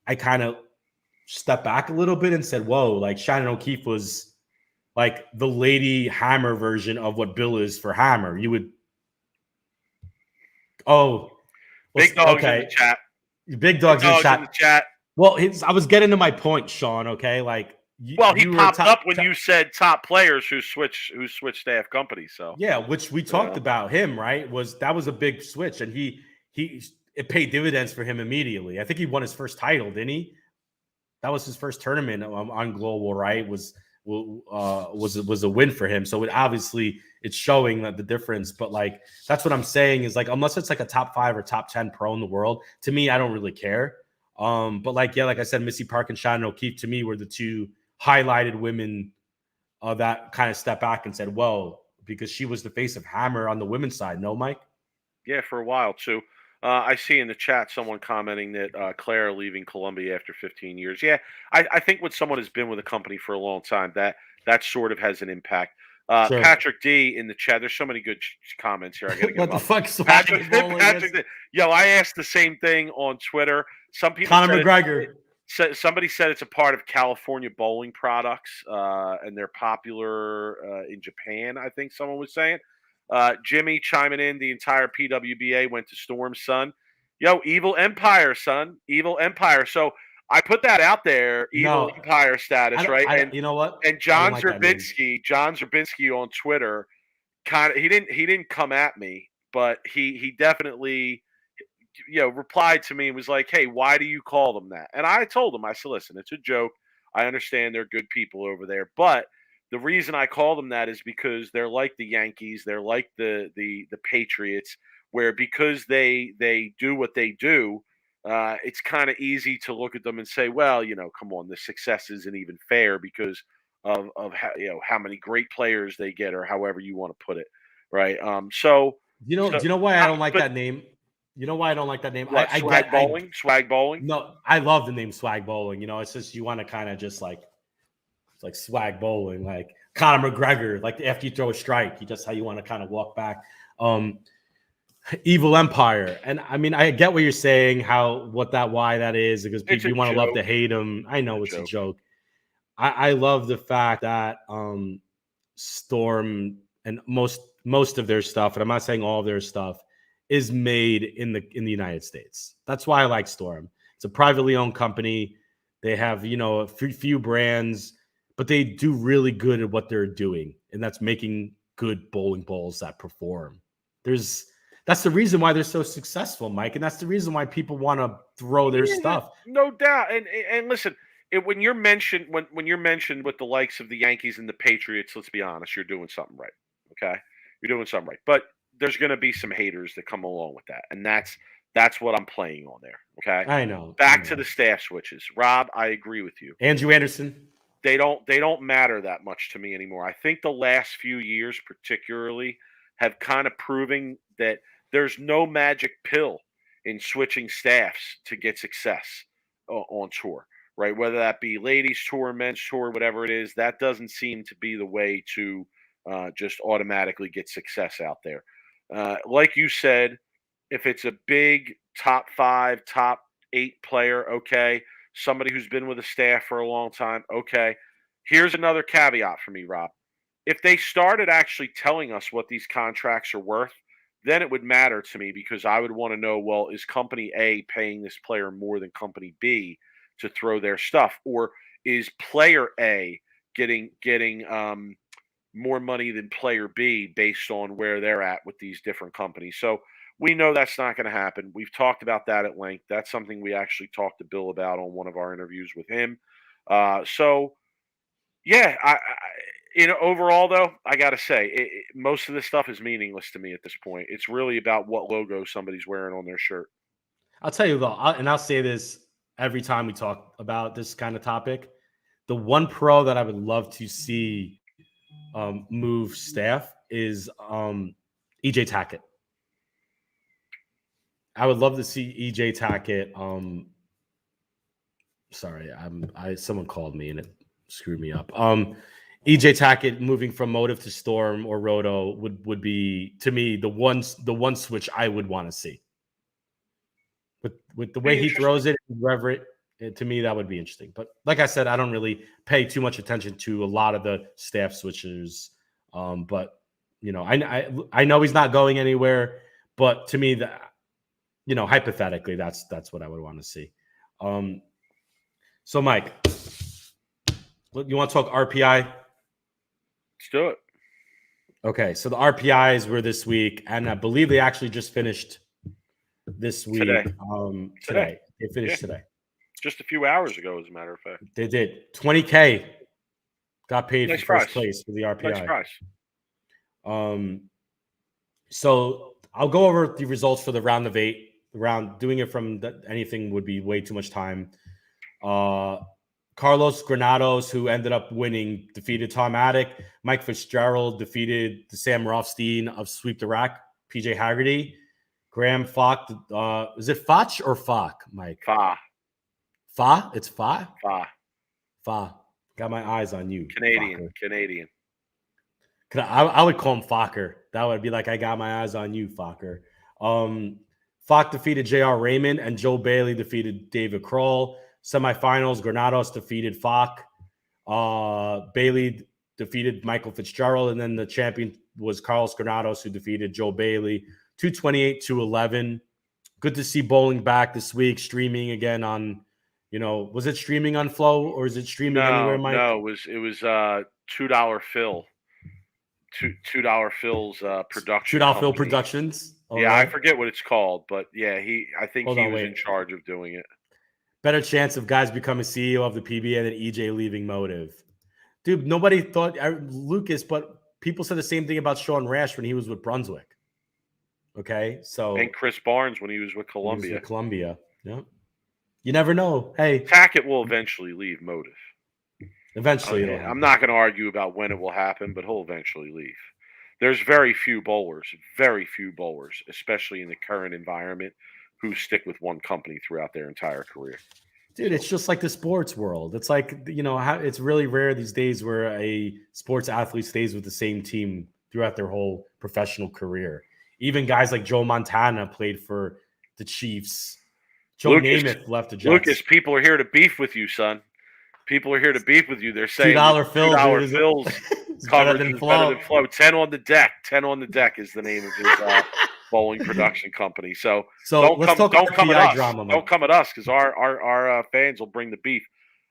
I kind of stepped back a little bit and said, whoa, like Shannon O'Keefe was like the Lady Hammer version of what Bill is for Hammer. You would, Big Dog's in the chat. Big Dog's in the chat. Well, I was getting to my point, Sean, okay? Like, he popped up when you said top players who switched staff companies. So yeah, which we talked about him, right? That was a big switch, and it paid dividends for him immediately. I think he won his first title, didn't he? That was his first tournament on Global, right? Was a win for him. So it's showing that the difference. But like that's what I'm saying is like unless it's like a top 5 or top 10 pro in the world, to me I don't really care. But like I said, Missy Park and Shannon O'Keefe to me were the 2 highlighted women that kind of stepped back and said, whoa, because she was the face of Hammer on the women's side. No, Mike? Yeah, for a while too. I see in the chat someone commenting that Claire leaving Columbia after 15 years. Yeah, I think when someone has been with a company for a long time, that sort of has an impact. Sure. Patrick D in the chat. There's so many good comments here. I gotta get what the fuck? Patrick D. Yo, I asked the same thing on Twitter. Some people Conor McGregor. Somebody said it's a part of California bowling products, and they're popular in Japan, I think someone was saying. Jimmy chiming in, the entire PWBA went to Storm's son. Yo, Evil Empire, son. Evil Empire. So I put that out there, Evil Empire status, right? And you know what? And John Zerbinski on Twitter, he didn't come at me, but he definitely replied to me and was like, hey, why do you call them that? And I told him, I said, listen, it's a joke. I understand they're good people over there, but the reason I call them that is because they're like the Yankees, they're like the Patriots, where because they do what they do, it's kind of easy to look at them and say, well, come on, the success isn't even fair because of how many great players they get, or however you want to put it, right? Do you know why I don't like that name? You know why I don't like that name? What, Swag Bowling? No, I love the name Swag Bowling. It's just you want to kind of just like swag bowling, like Conor McGregor. Like after you throw a strike, that's how you want to kind of walk back. Evil Empire, and I mean I get what you're saying, why that is, because people you want to love to hate them. I know it's a joke. I love the fact that Storm and most of their stuff, and I'm not saying all of their stuff, is made in the United States. That's why I like Storm. It's a privately owned company. They have, a few brands, but they do really good at what they're doing, and that's making good bowling balls that perform. That's the reason why they're so successful, Mike, and that's the reason why people want to throw their stuff. No doubt. And listen, when you're mentioned when you're mentioned with the likes of the Yankees and the Patriots, let's be honest, you're doing something right. Okay, you're doing something right. But there's going to be some haters that come along with that, and that's what I'm playing on there. Okay, I know. Back to the staff switches, Rob. I agree with you. Andrew Anderson. They don't matter that much to me anymore. I think the last few years, particularly, have kind of proving that there's no magic pill in switching staffs to get success on tour, right? Whether that be ladies tour, men's tour, whatever it is, that doesn't seem to be the way to just automatically get success out there. Like you said, if it's a big top 5, top 8 player, okay. Somebody who's been with a staff for a long time, okay. Here's another caveat for me, Rob. If they started actually telling us what these contracts are worth, then it would matter to me because I would want to know, well, is company A paying this player more than company B to throw their stuff? Or is player A getting more money than player B based on where they're at with these different companies? So we know that's not going to happen. We've talked about that at length. That's something we actually talked to Bill about on one of our interviews with him. So, yeah, overall, though, I got to say, most of this stuff is meaningless to me at this point. It's really about what logo somebody's wearing on their shirt. I'll tell you, though, and I'll say this every time we talk about this kind of topic. The one pro that I would love to see move staff is EJ Tackett. I would love to see EJ Tackett. Sorry, someone called me and it screwed me up. EJ Tackett moving from Motive to Storm or Roto would be, to me, the one switch I would want to see. With the way he throws it, wherever it, to me that would be interesting. But like I said, I don't really pay too much attention to a lot of the staff switches. But I know he's not going anywhere. But to me, hypothetically, that's what I would want to see. So Mike, you want to talk RPI? Let's do it. Okay, so the RPIs were this week, and I believe they actually just finished this week. Today. They finished today. Just a few hours ago, as a matter of fact. They did. $20K got paid nice for price. First place for the RPI. Nice price. So I'll go over the results for the round of 8. Doing it from anything would be way too much time. Carlos Granados, who ended up winning, defeated Tom Attic. Mike Fitzgerald defeated the Sam Rothstein of Sweep the Rack. PJ Haggerty. Graham Falk. Is it Foch or Falk, Mike? Fa? It's Fa? Fa. Got my eyes on you. Canadian. I would call him Fokker. That would be like, I got my eyes on you, Fokker. Falk defeated J.R. Raymond, and Joe Bailey defeated David Kroll. Semifinals, Granados defeated Falk. Bailey defeated Michael Fitzgerald, and then the champion was Carlos Granados, who defeated Joe Bailey. 228-11. Good to see bowling back this week, streaming again on, was it streaming on Flow or is it streaming anywhere, Mike? No, it was $2 Phil. $2 Phil's production. $2 Phil Productions. Yeah, right. I forget what it's called, but yeah, I think he was in charge of doing it. Better chance of guys becoming CEO of the PBA than EJ leaving Motive. Dude, nobody thought Lucas, but people said the same thing about Sean Rash when he was with Brunswick. Okay, so and Chris Barnes when he was with Columbia. Yeah. You never know. Hey, Tackett will eventually leave Motive. Eventually, I'm not going to argue about when it will happen, but he'll eventually leave. There's very few bowlers, especially in the current environment, who stick with one company throughout their entire career. Dude, it's just like the sports world. It's like, it's really rare these days where a sports athlete stays with the same team throughout their whole professional career. Even guys like Joe Montana played for the Chiefs. Joe Namath left the Jets. Lucas, people are here to beef with you, son. People are here to beef with you. They're saying $2 Phil, $2 Phil's coverage is better than Flow. 10 on the deck. 10 on the deck is the name of his bowling production company. So don't come at us. Don't come at us because our fans will bring the beef.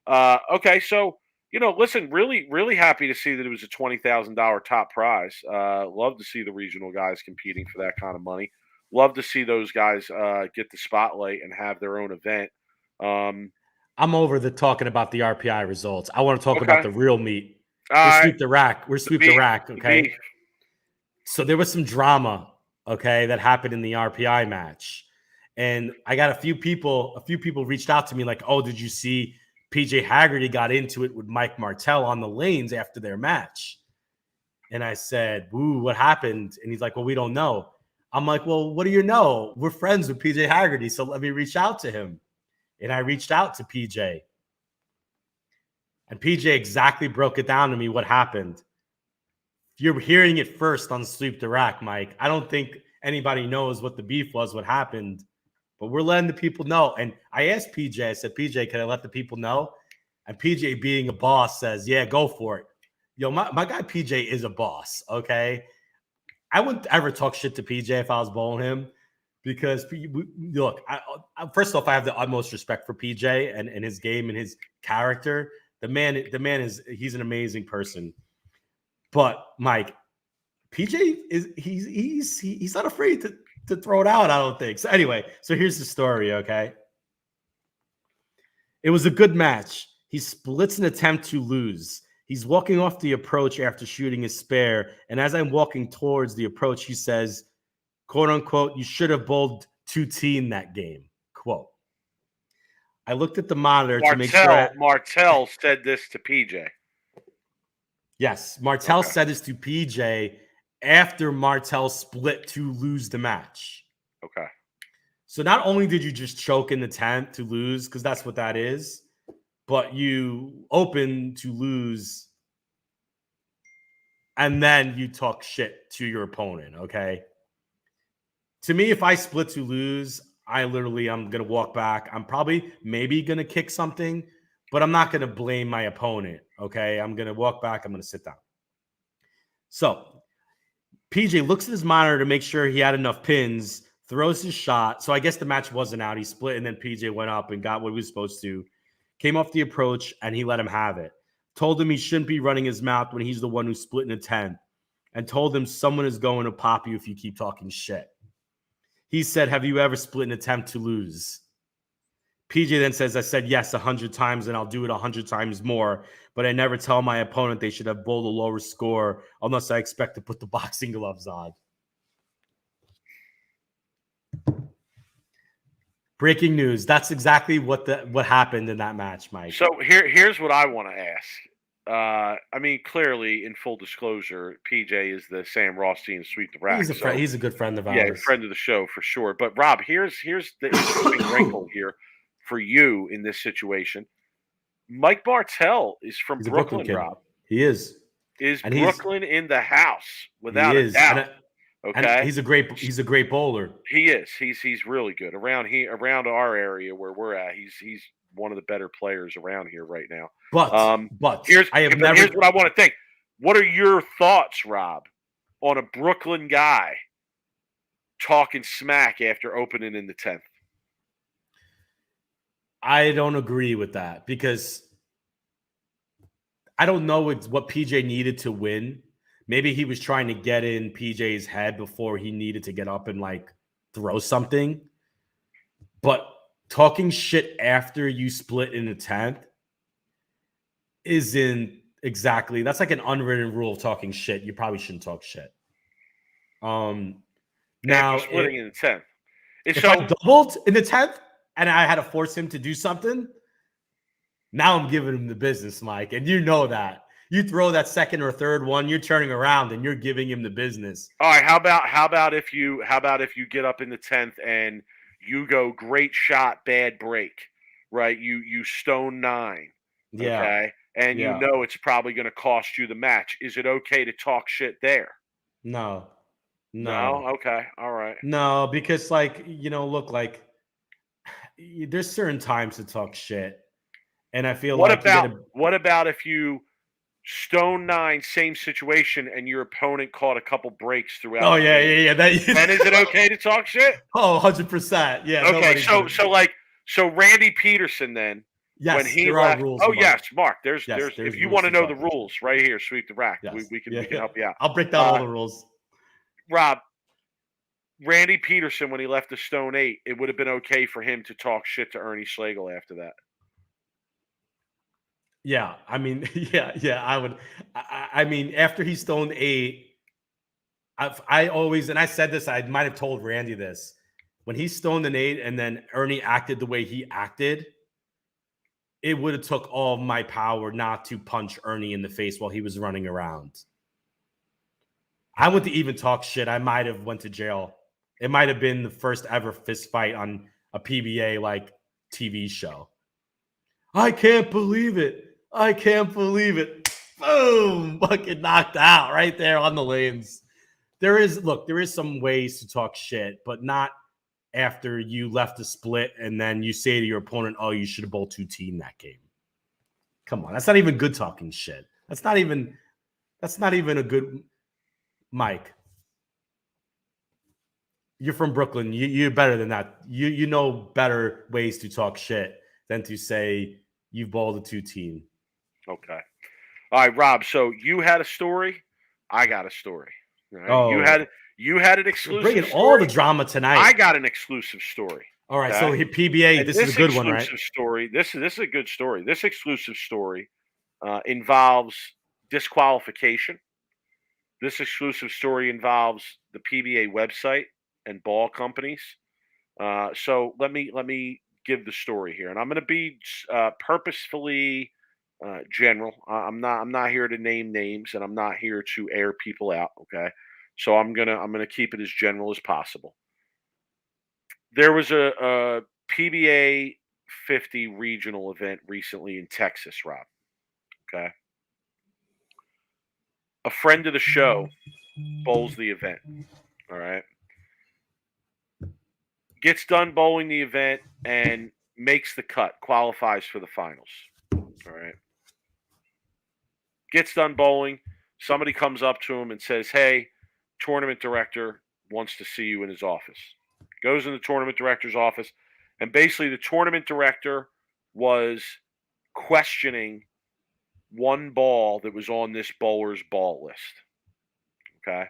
Okay, so Listen, really, really happy to see that it was a $20,000 top prize. Love to see the regional guys competing for that kind of money. Love to see those guys get the spotlight and have their own event. I'm over the talking about the RPI results. I want to talk about Okay. the real meat. All right. Sweep the rack. We're sweep the rack. Okay. So there was some drama, okay, that happened in the RPI match. And I got a few people reached out to me like, oh, did you see PJ Haggerty got into it with Mike Martell on the lanes after their match? And I said, ooh, what happened? And he's like, well, we don't know. I'm like, well, what do you know? We're friends with PJ Haggerty, so let me reach out to him. And I reached out to PJ. And PJ exactly broke it down to me what happened. You're hearing it first on Sweep the Rack, Mike. I don't think anybody knows what the beef was, what happened, but we're letting the people know. And I asked PJ, I said, PJ, can I let the people know? And PJ, being a boss, says, yeah, go for it. My guy PJ is a boss, okay? I wouldn't ever talk shit to PJ if I was bowling him because, look, first off, I have the utmost respect for PJ and his game and his character. The man he's an amazing person. But Mike, PJ he's not afraid to throw it out, I don't think. So anyway, so here's the story, okay? It was a good match. He splits an attempt to lose. He's walking off the approach after shooting his spare, and as I'm walking towards the approach, he says, quote unquote, you should have bowled 2T in that game. Quote. I looked at the monitor to make sure Martell said this to PJ. Yes, Martell said this to PJ after Martell split to lose the match. Okay. So not only did you just choke in the 10th to lose, because that's what that is, but you open to lose, and then you talk shit to your opponent, okay? To me, if I split to lose, I'm going to walk back. I'm maybe going to kick something, but I'm not going to blame my opponent, okay? I'm going to walk back. I'm going to sit down. So PJ looks at his monitor to make sure he had enough pins, throws his shot. So I guess the match wasn't out. He split, and then PJ went up and got what he was supposed to. Came off the approach, and he let him have it. Told him he shouldn't be running his mouth when he's the one who split in a 10. And told him someone is going to pop you if you keep talking shit. He said, have you ever split an attempt to lose? PJ then says, I said yes 100 times, and I'll do it 100 times more. But I never tell my opponent they should have bowled a lower score unless I expect to put the boxing gloves on. Breaking news. That's exactly what happened in that match, Mike. So here's what I want to ask. I mean, clearly, in full disclosure, PJ is the Sam Rothstein Sweep the Rack. He's a good friend of ours. Yeah, friend of the show for sure. But Rob, here's the interesting wrinkle here for you in this situation. Mike Martell is from Brooklyn, Rob. He is. Is Brooklyn in the house without a doubt? Okay, and he's a great bowler. He is. He's really good around our area where we're at. He's one of the better players around here right now. But here's what I want to think. What are your thoughts, Rob, on a Brooklyn guy talking smack after opening in the 10th? I don't agree with that because I don't know what PJ needed to win. Maybe he was trying to get in PJ's head before he needed to get up and like throw something. But talking shit after you split in the 10th isn't exactly, that's like an unwritten rule of talking shit. You probably shouldn't talk shit. Now splitting in the 10th. If I doubled in the 10th and I had to force him to do something, now I'm giving him the business, Mike. And you know that. You throw that second or third one, you're turning around and you're giving him the business. All right, how about if you get up in the 10th and you go great shot, bad break, right? You stone 9, okay, and you know it's probably going to cost you the match. Is it okay to talk shit there? No. Okay, all right. No, because look, like there's certain times to talk shit, and I feel what about if you stone 9, same situation, and your opponent caught a couple breaks throughout? Oh yeah. Then is it okay to talk shit? Oh, 100%. Yeah. Okay, so Randy Peterson then Yes, when he there left. are rules. Oh Mark. yes, Mark. There's Yes, if you rules want to know the talk about. rules, right here, sweep the rack. Yes, We can help you out. I'll break down all the rules. Rob, Randy Peterson, when he left the Stone 8, it would have been okay for him to talk shit to Ernie Schlegel after that. Yeah, I mean, yeah, I would. I mean, after he stoned 8, I always, and I said this, I might have told Randy this, when he stoned an 8 and then Ernie acted the way he acted, it would have took all my power not to punch Ernie in the face while he was running around. I went to even talk shit. I might have went to jail. It might have been the first ever fist fight on a PBA like TV show. I can't believe it. I can't believe it. Boom! Fucking knocked out right there on the lanes. There is some ways to talk shit, but not after you left a split and then you say to your opponent, "Oh, you should have bowled 2T in that game." Come on, that's not even good talking shit. That's not even a good Mike. You're from Brooklyn. You're better than that. You know better ways to talk shit than to say you've bowled a 2T. Okay. All right, Rob. So you had a story. I got a story. All right? Oh, you had an you're exclusive bringing story. all the drama tonight. I got an exclusive story. All right, okay? so PBA, And this is a good one, right? Story. This is a good story. This exclusive story involves disqualification. This exclusive story involves the PBA website and ball companies. So let me give the story here, and I'm going to be purposefully general. I'm not here to name names, and I'm not here to air people out. Okay, so I'm gonna keep it as general as possible. There was a PBA 50 regional event recently in Texas, Rob. Okay, a friend of the show bowls the event. All right, gets done bowling the event and makes the cut, qualifies for the finals. All right. Gets done bowling. Somebody comes up to him and says, "Hey, tournament director wants to see you in his office." Goes in the tournament director's office, and basically the tournament director was questioning one ball that was on this bowler's ball list. Okay.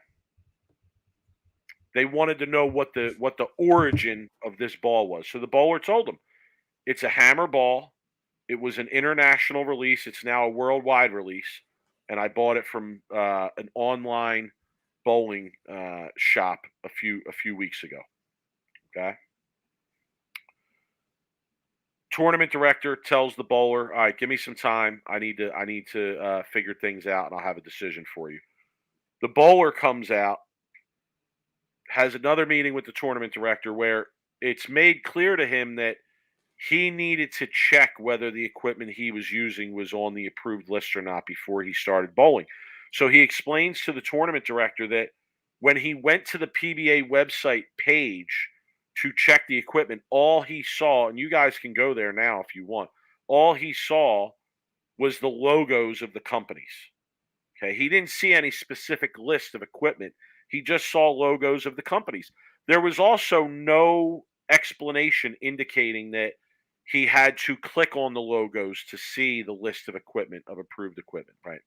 They wanted to know what the origin of this ball was. So the bowler told them, "It's a hammer ball. It was an international release. It's now a worldwide release, and I bought it from an online bowling shop a few weeks ago." Okay. Tournament director tells the bowler, "All right, give me some time. I need to figure things out, and I'll have a decision for you." The bowler comes out, has another meeting with the tournament director where it's made clear to him that he needed to check whether the equipment he was using was on the approved list or not before he started bowling. So he explains to the tournament director that when he went to the PBA website page to check the equipment, all he saw, and you guys can go there now if you want, all he saw was the logos of the companies. Okay. He didn't see any specific list of equipment. He just saw logos of the companies. There was also no explanation indicating that he had to click on the logos to see the list of equipment, of approved equipment, right?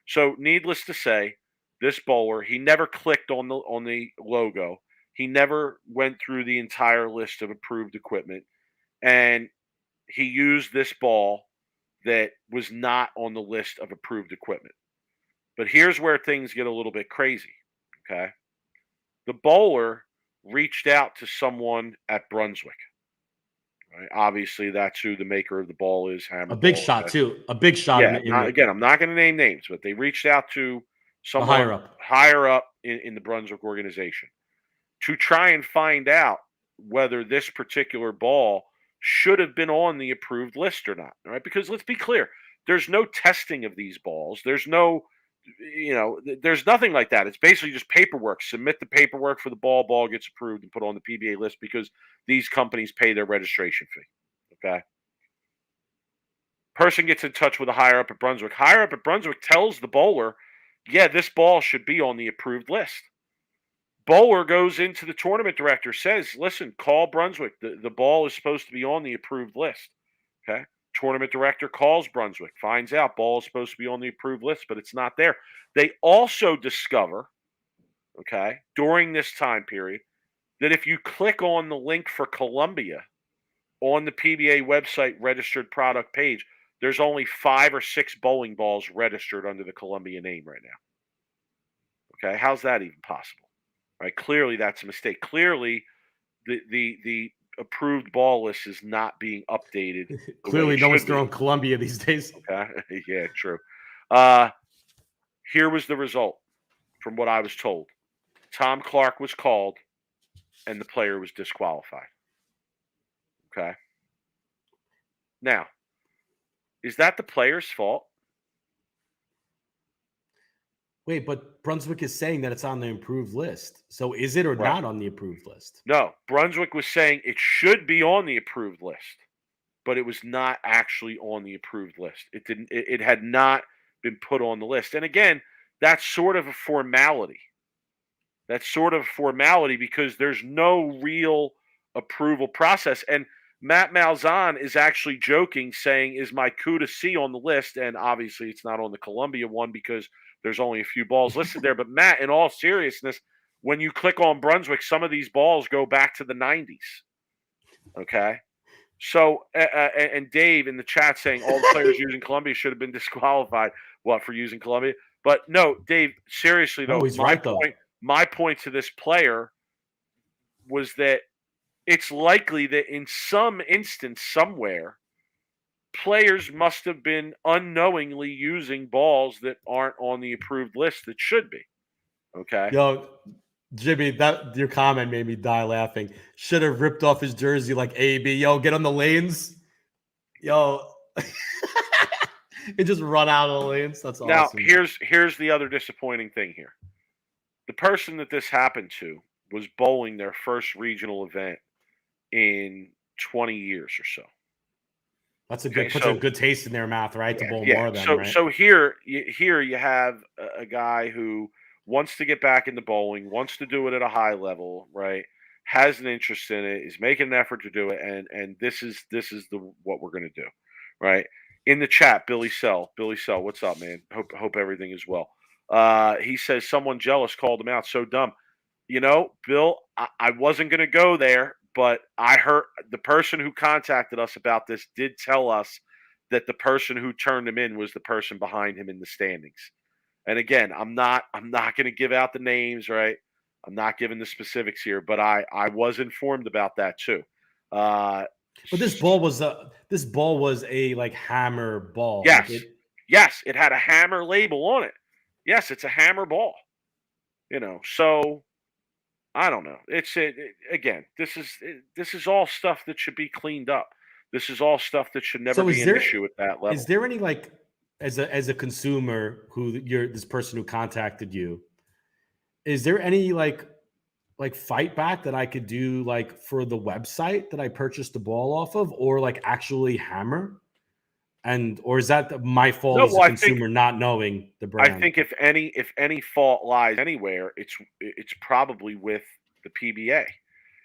So needless to say, this bowler, he never clicked on the logo. He never went through the entire list of approved equipment, and he used this ball that was not on the list of approved equipment. But here's where things get a little bit crazy, okay? The bowler reached out to someone at Brunswick. Right? Obviously, that's who the maker of the ball is. Hammer A big ball, shot okay? too. A big shot. Yeah. Again, I'm not going to name names, but they reached out to someone higher up in the Brunswick organization to try and find out whether this particular ball should have been on the approved list or not. Right? Because let's be clear, there's no testing of these balls. There's no, there's nothing like that. It's basically just paperwork. Submit the paperwork for the ball. Ball gets approved and put on the PBA list because these companies pay their registration fee. Okay. Person gets in touch with a higher up at Brunswick. Higher up at Brunswick tells the bowler, "Yeah, this ball should be on the approved list." Bowler goes into the tournament director, says, "Listen, call Brunswick. The ball is supposed to be on the approved list." Okay. Tournament director calls Brunswick, finds out ball is supposed to be on the approved list, but it's not there. They also discover, okay, during this time period, that if you click on the link for Columbia on the PBA website registered product page, there's only 5 or 6 bowling balls registered under the Columbia name right now. Okay, how's that even possible? Right, clearly that's a mistake. Clearly, the approved ball list is not being updated. Clearly, no one's throwing Columbia these days. Okay, yeah, true. Here was the result from what I was told. Tom Clark was called, and the player was disqualified. Okay. Now, is that the player's fault? Wait, but Brunswick is saying that it's on the approved list. So is it or not on the approved list? No, Brunswick was saying it should be on the approved list, but it was not actually on the approved list. It didn't. It had not been put on the list. And again, that's sort of a formality. That's sort of a formality because there's no real approval process. And Matt Malzahn is actually joking, saying, "Is my coup to see on the list?" And obviously, it's not on the Columbia one because there's only a few balls listed there. But Matt, in all seriousness, when you click on Brunswick, some of these balls go back to the 90s. Okay. So, and Dave in the chat saying all the players using Columbia should have been disqualified. What, for using Columbia? But no, Dave, seriously though, my point to this player was that it's likely that in some instance somewhere, players must have been unknowingly using balls that aren't on the approved list that should be. Okay. Yo, Jimmy, that your comment made me die laughing. Should have ripped off his jersey like AB. Yo, get on the lanes. Yo. And just run out of the lanes. That's awesome. Now, here's the other disappointing thing here. The person that this happened to was bowling their first regional event in 20 years or so. That's a good puts a good taste in their mouth, right? To bowl more than right. So here you have a guy who wants to get back into bowling, wants to do it at a high level, right? Has an interest in it, is making an effort to do it, and this is what we're going to do, right? In the chat, Billy Sell, what's up, man? Hope everything is well. He says someone jealous called him out. So dumb. You know, Bill, I wasn't going to go there, but I heard the person who contacted us about this did tell us that the person who turned him in was the person behind him in the standings. And again, I'm not going to give out the names, right? I'm not giving the specifics here, but I was informed about that too. But this ball was a like hammer ball. Yes, like yes, it had a hammer label on it. Yes, it's a hammer ball. You know, so I don't know. Again, this is all stuff that should be cleaned up. This is all stuff that should never be an issue at that level. Is there any like as a consumer who this person who contacted you? Is there any like fight back that I could do like for the website that I purchased the ball off of, or like actually hammer? Or is that my fault as a consumer not knowing the brand? I think if any fault lies anywhere, it's probably with the PBA.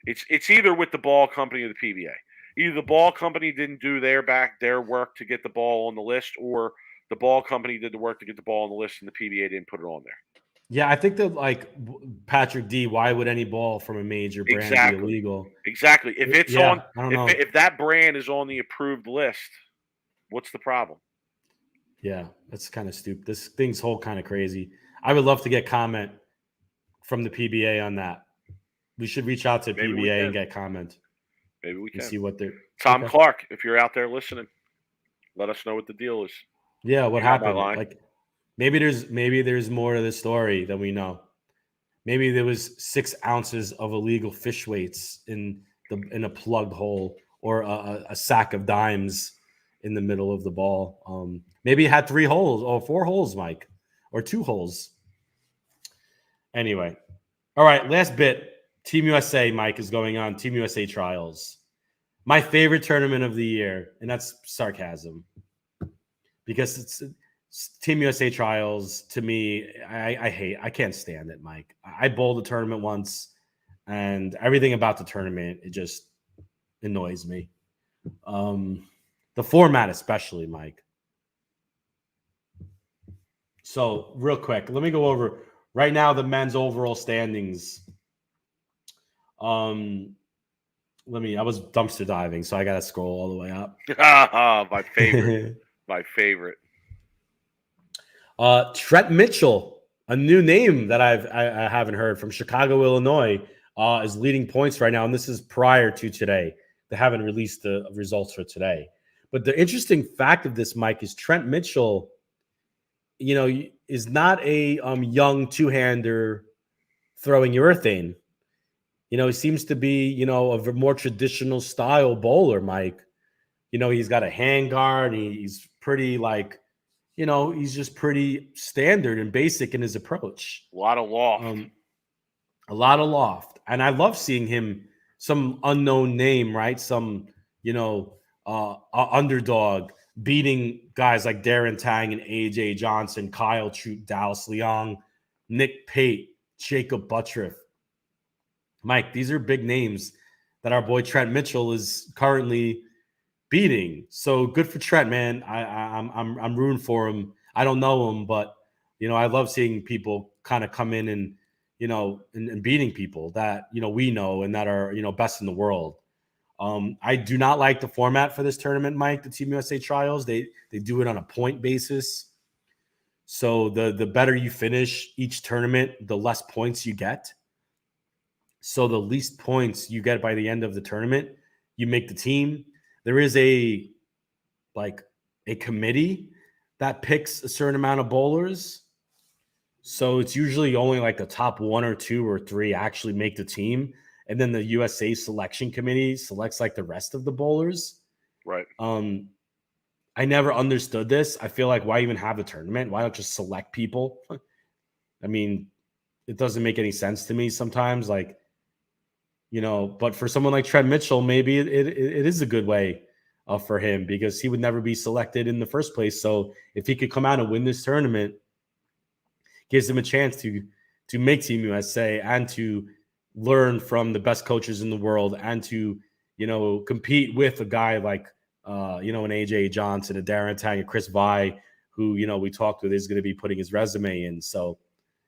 It's either with the ball company or the PBA. Either the ball company didn't do their work to get the ball on the list, or the ball company did the work to get the ball on the list and the PBA didn't put it on there. Yeah, I think that like Patrick D, why would any ball from a major brand be illegal? Exactly. If it's if that brand is on the approved list, what's the problem? Yeah, that's kind of stupid. This thing's whole kind of crazy. I would love to get comment from the PBA on that. We should reach out to PBA and get comment. Maybe we can see what they're. Tom Clark, if you're out there listening, let us know what the deal is. Yeah, what happened? Like maybe there's more to the story than we know. Maybe there was 6 ounces of illegal fish weights in a plugged hole, or a sack of dimes in the middle of the ball. Maybe it had 3 holes or 4 holes, Mike, or 2 holes. Anyway, all right, last bit. Team USA, Mike, is going on. Team USA trials. My favorite tournament of the year, and that's sarcasm, because it's Team USA trials. To me, I can't stand it, Mike. I bowled a tournament once, and everything about the tournament, it just annoys me. The The format, especially, Mike. So, real quick, let me go over right now the men's overall standings. I was dumpster diving, so I got to scroll all the way up. My favorite. My favorite. Trent Mitchell, a new name that I haven't heard, from Chicago, Illinois, is leading points right now, and this is prior to today. They haven't released the results for today. But the interesting fact of this, Mike, is Trent Mitchell, is not a young two-hander throwing urethane. He seems to be, a more traditional style bowler, Mike. He's got a hand guard. He's pretty he's just pretty standard and basic in his approach. A lot of loft. And I love seeing him, some unknown name, right? Some, underdog, beating guys like Darren Tang and AJ Johnson, Kyle Trout, Dallas Leong, Nick Pate, Jacob Buttriff. Mike, these are big names that our boy Trent Mitchell is currently beating. So good for Trent, man. I'm rooting for him. I don't know him, but I love seeing people kind of come in and and beating people that we know and that are best in the world. I do not like the format for this tournament, Mike. The Team USA trials, they do it on a point basis. So the better you finish each tournament, the less points you get. So the least points you get by the end of the tournament, you make the team. There is a committee that picks a certain amount of bowlers. So it's usually only like the top 1 or 2 or 3 actually make the team. And then the USA selection committee selects like the rest of the bowlers. Right. I never understood this. I feel like, why even have a tournament? Why not just select people? I mean, it doesn't make any sense to me sometimes. But for someone like Trent Mitchell, maybe it is a good way for him, because he would never be selected in the first place. So if he could come out and win this tournament, gives him a chance to make Team USA and to learn from the best coaches in the world and to, compete with a guy like, an AJ Johnson, a Darren Tang, a Chris Vi, who, we talked with, is going to be putting his resume in. So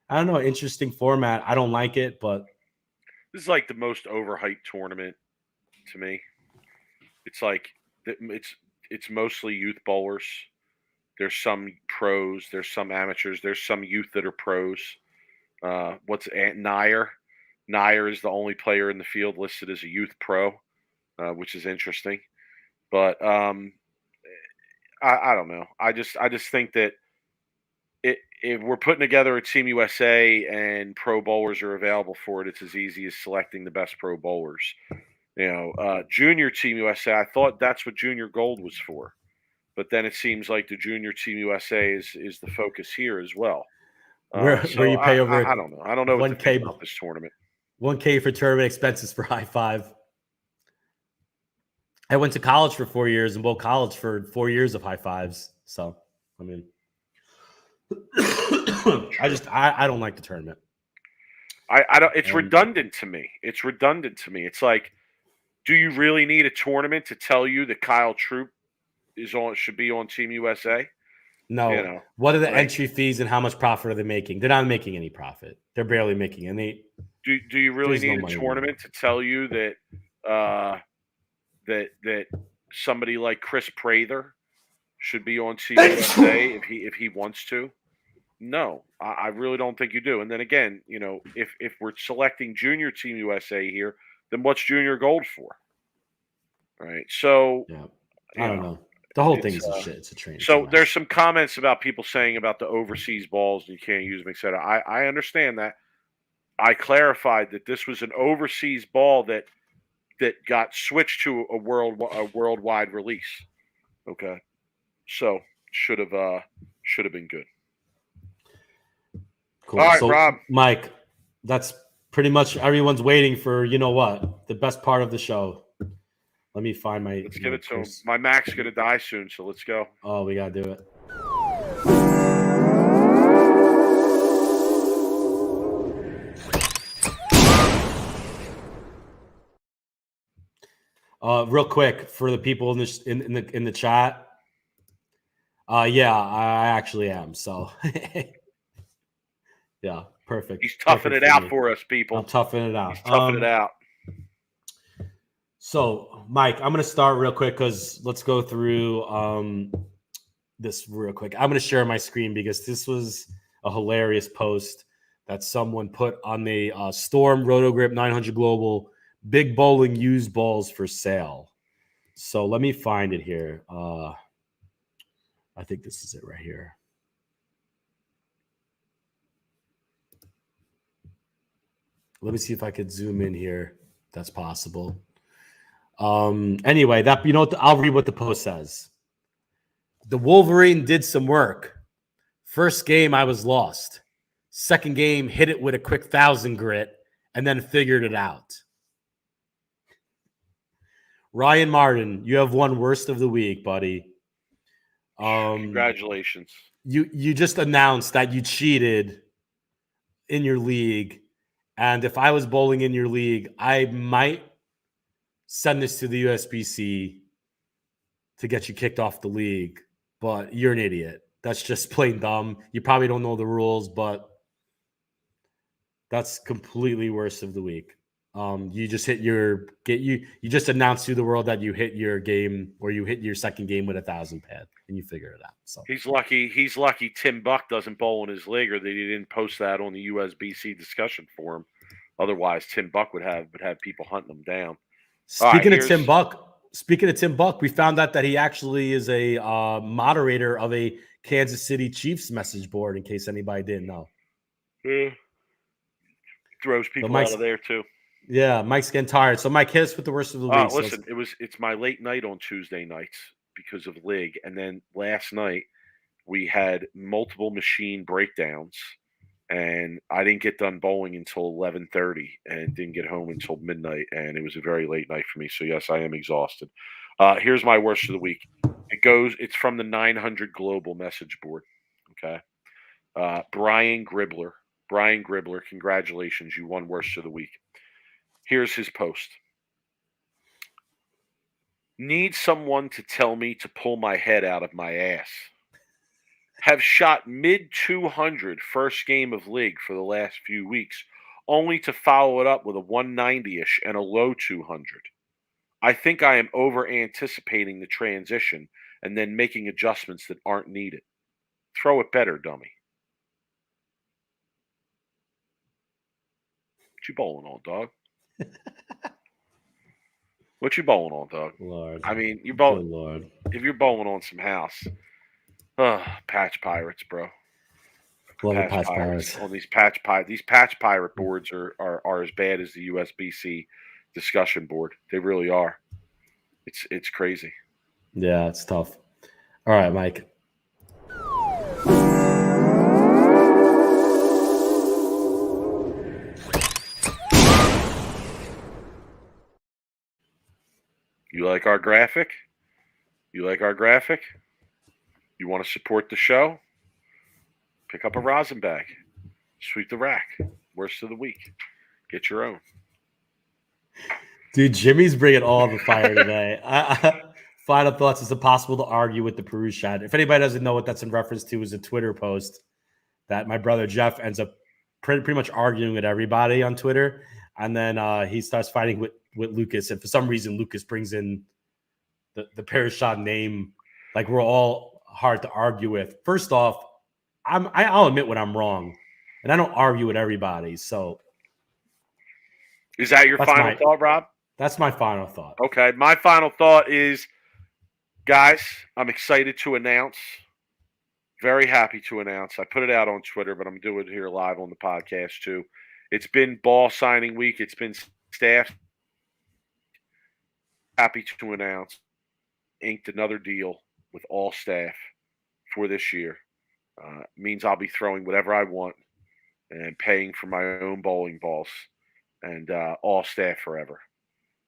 I don't know, interesting format. I don't like it, but this is like the most overhyped tournament to me. It's like it's mostly youth bowlers. There's some pros. There's some amateurs. There's some youth that are pros. Nair? Nair is the only player in the field listed as a youth pro, which is interesting. But I don't know. I just think that if we're putting together a Team USA and pro bowlers are available for it, it's as easy as selecting the best pro bowlers. Junior Team USA, I thought that's what Junior Gold was for. But then it seems like the Junior Team USA is the focus here as well. Where you pay over, I don't know. I don't know what to think about this tournament. $1K for tournament expenses for high five. I went to college for 4 years and bowled college for 4 years of high fives. So, I mean, I don't like the tournament. I don't. It's redundant to me. It's like, do you really need a tournament to tell you that Kyle Trout should be on Team USA? No. What are the entry fees and how much profit are they making? They're not making any profit. They're barely making any. Do you really need a tournament to tell you that that somebody like Chris Prather should be on Team USA if he wants to? No, I really don't think you do. And then again, if we're selecting Junior Team USA here, then what's Junior Gold for? Right. So yeah, I don't know. The whole thing is a shit. It's a train. So there's some comments about people saying about the overseas balls and you can't use them, etc. I understand that. I clarified that this was an overseas ball that got switched to a worldwide release. Okay, so should have been good. Cool. All right, so, Rob. Mike, that's pretty much everyone's waiting for. You know what? The best part of the show. Let me find my. Let's give it to him. My Mac's gonna die soon, so let's go. Oh, we gotta do it. Real quick for the people in the chat. Yeah, I actually am. So, yeah, perfect. He's toughing Perfect it out me. for us, people. I'm toughing it out. He's toughing it out. So, Mike, I'm going to start real quick because let's go through this real quick. I'm going to share my screen because this was a hilarious post that someone put on the Storm Rotogrip 900 Global Big Bowling used balls for sale. So let me find it here. I think this is it right here. Let me see if I could zoom in here. That's possible. Anyway, I'll read what the post says. The Wolverine did some work. First game, I was lost. Second game, hit it with a quick 1,000 grit and then figured it out. Ryan Martin, you have won worst of the week, buddy. Congratulations. You just announced that you cheated in your league. And if I was bowling in your league, I might send this to the USBC to get you kicked off the league. But you're an idiot. That's just plain dumb. You probably don't know the rules, but that's completely worst of the week. You just hit you just announced to the world that you hit your game or you hit your second game with 1,000 pad and you figure it out. So he's lucky Tim Buck doesn't bowl in his league or that he didn't post that on the USBC discussion forum. Otherwise, Tim Buck would have people hunting him down. Speaking of Tim Buck, we found out that he actually is a moderator of a Kansas City Chiefs message board. In case anybody didn't know, throws people out of there too. Yeah, Mike's getting tired. So Mike, hit us with the worst of the week. Listen, it's my late night on Tuesday nights because of league, and then last night we had multiple machine breakdowns, and I didn't get done bowling until 11:30, and didn't get home until midnight, and it was a very late night for me. So yes, I am exhausted. Here's my worst of the week. It's from the 900 Global message board. Okay, Brian Gribbler, congratulations, you won worst of the week. Here's his post. Need someone to tell me to pull my head out of my ass. Have shot mid 200 first game of league for the last few weeks, only to follow it up with a 190-ish and a low 200. I think I am over anticipating the transition and then making adjustments that aren't needed. Throw it better, dummy. What you bowling on, dog? What you bowling on, dog? Lord. I mean, you're bowling. Good Lord. If you're bowling on some house, patch pirates, bro. Love the patch pirates. On these patch pirate boards are as bad as the USBC discussion board. They really are. It's crazy. Yeah, it's tough. All right, Mike. You like our graphic? You want to support the show? Pick up a rosin bag. Sweep the rack. Worst of the week. Get your own. Dude, Jimmy's bringing all the fire today. Final thoughts. Is it possible to argue with the Peru shot? If anybody doesn't know what that's in reference to, is a Twitter post that my brother Jeff ends up pretty much arguing with everybody on Twitter. And then he starts fighting with Lucas. And for some reason, Lucas brings in the Parashad name. Like, we're all hard to argue with. First off, I'll admit when I'm wrong. And I don't argue with everybody. So is that your final thought, Rob? That's my final thought. Okay. My final thought is, guys, I'm excited to announce. Very happy to announce. I put it out on Twitter, but I'm doing it here live on the podcast too. It's been ball signing week. It's been staff. Happy to announce. Inked another deal with all staff for this year. Means I'll be throwing whatever I want and paying for my own bowling balls and all staff forever.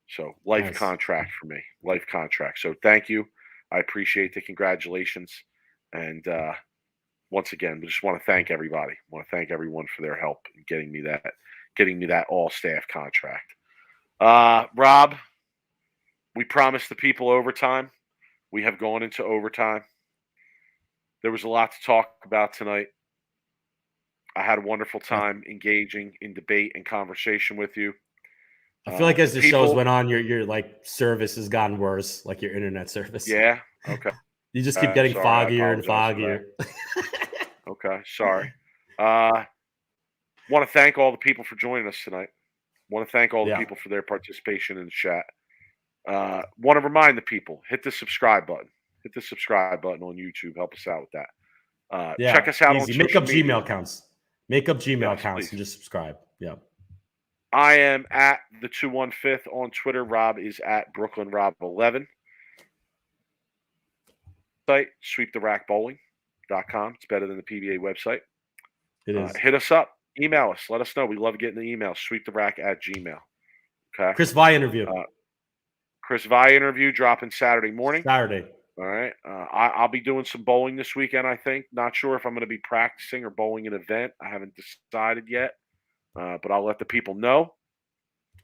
So life contract for me. Life contract. So thank you. I appreciate the congratulations. And once again, we just want to thank everybody. I want to thank everyone for their help in getting me that all staff contract. Rob, We promised the people overtime. We have gone into overtime. There was a lot to talk about tonight. I had a wonderful time engaging in debate and conversation with you. I feel like as the shows went on, your like service has gotten worse, like your internet service. Yeah. Okay. You just keep getting foggier and foggier. Okay. Sorry. Want to thank all the people for joining us tonight. Want to thank all the people for their participation in the chat. Want to remind the people, hit the subscribe button. Hit the subscribe button on YouTube. Help us out with that. Check us out on social Make up media. Gmail accounts. Make up Gmail accounts and just subscribe. Yeah. I am at the 215 on Twitter. Rob is at BrooklynRob11. Site, sweeptherackbowling.com. It's better than the PBA website. It is. Hit us up. Email us. Let us know. We love getting the emails. sweeptherack@gmail. Okay. Chris Vi interview. Chris Vi interview dropping Saturday morning. Saturday. All right. I'll be doing some bowling this weekend, I think. Not sure if I'm going to be practicing or bowling an event. I haven't decided yet. But I'll let the people know.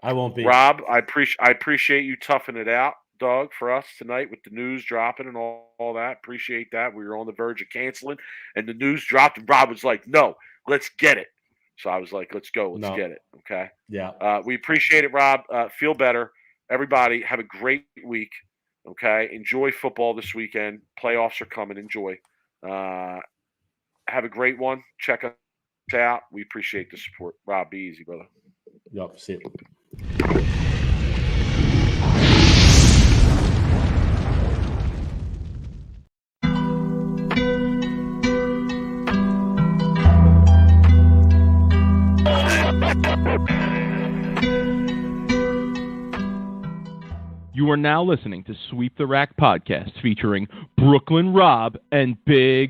I won't be. Rob, I appreciate you toughing it out, dog, for us tonight with the news dropping and all that. Appreciate that. We were on the verge of canceling, and the news dropped, and Rob was like, no, let's get it. So I was like, let's go. Let's get it. Okay? Yeah. We appreciate it, Rob. Feel better. Everybody, have a great week. Okay? Enjoy football this weekend. Playoffs are coming. Enjoy. Have a great one. Check us out. We appreciate the support. Rob, be easy, brother. Yep. See it. You are now listening to Sweep the Rack podcast featuring Brooklyn Rob and Big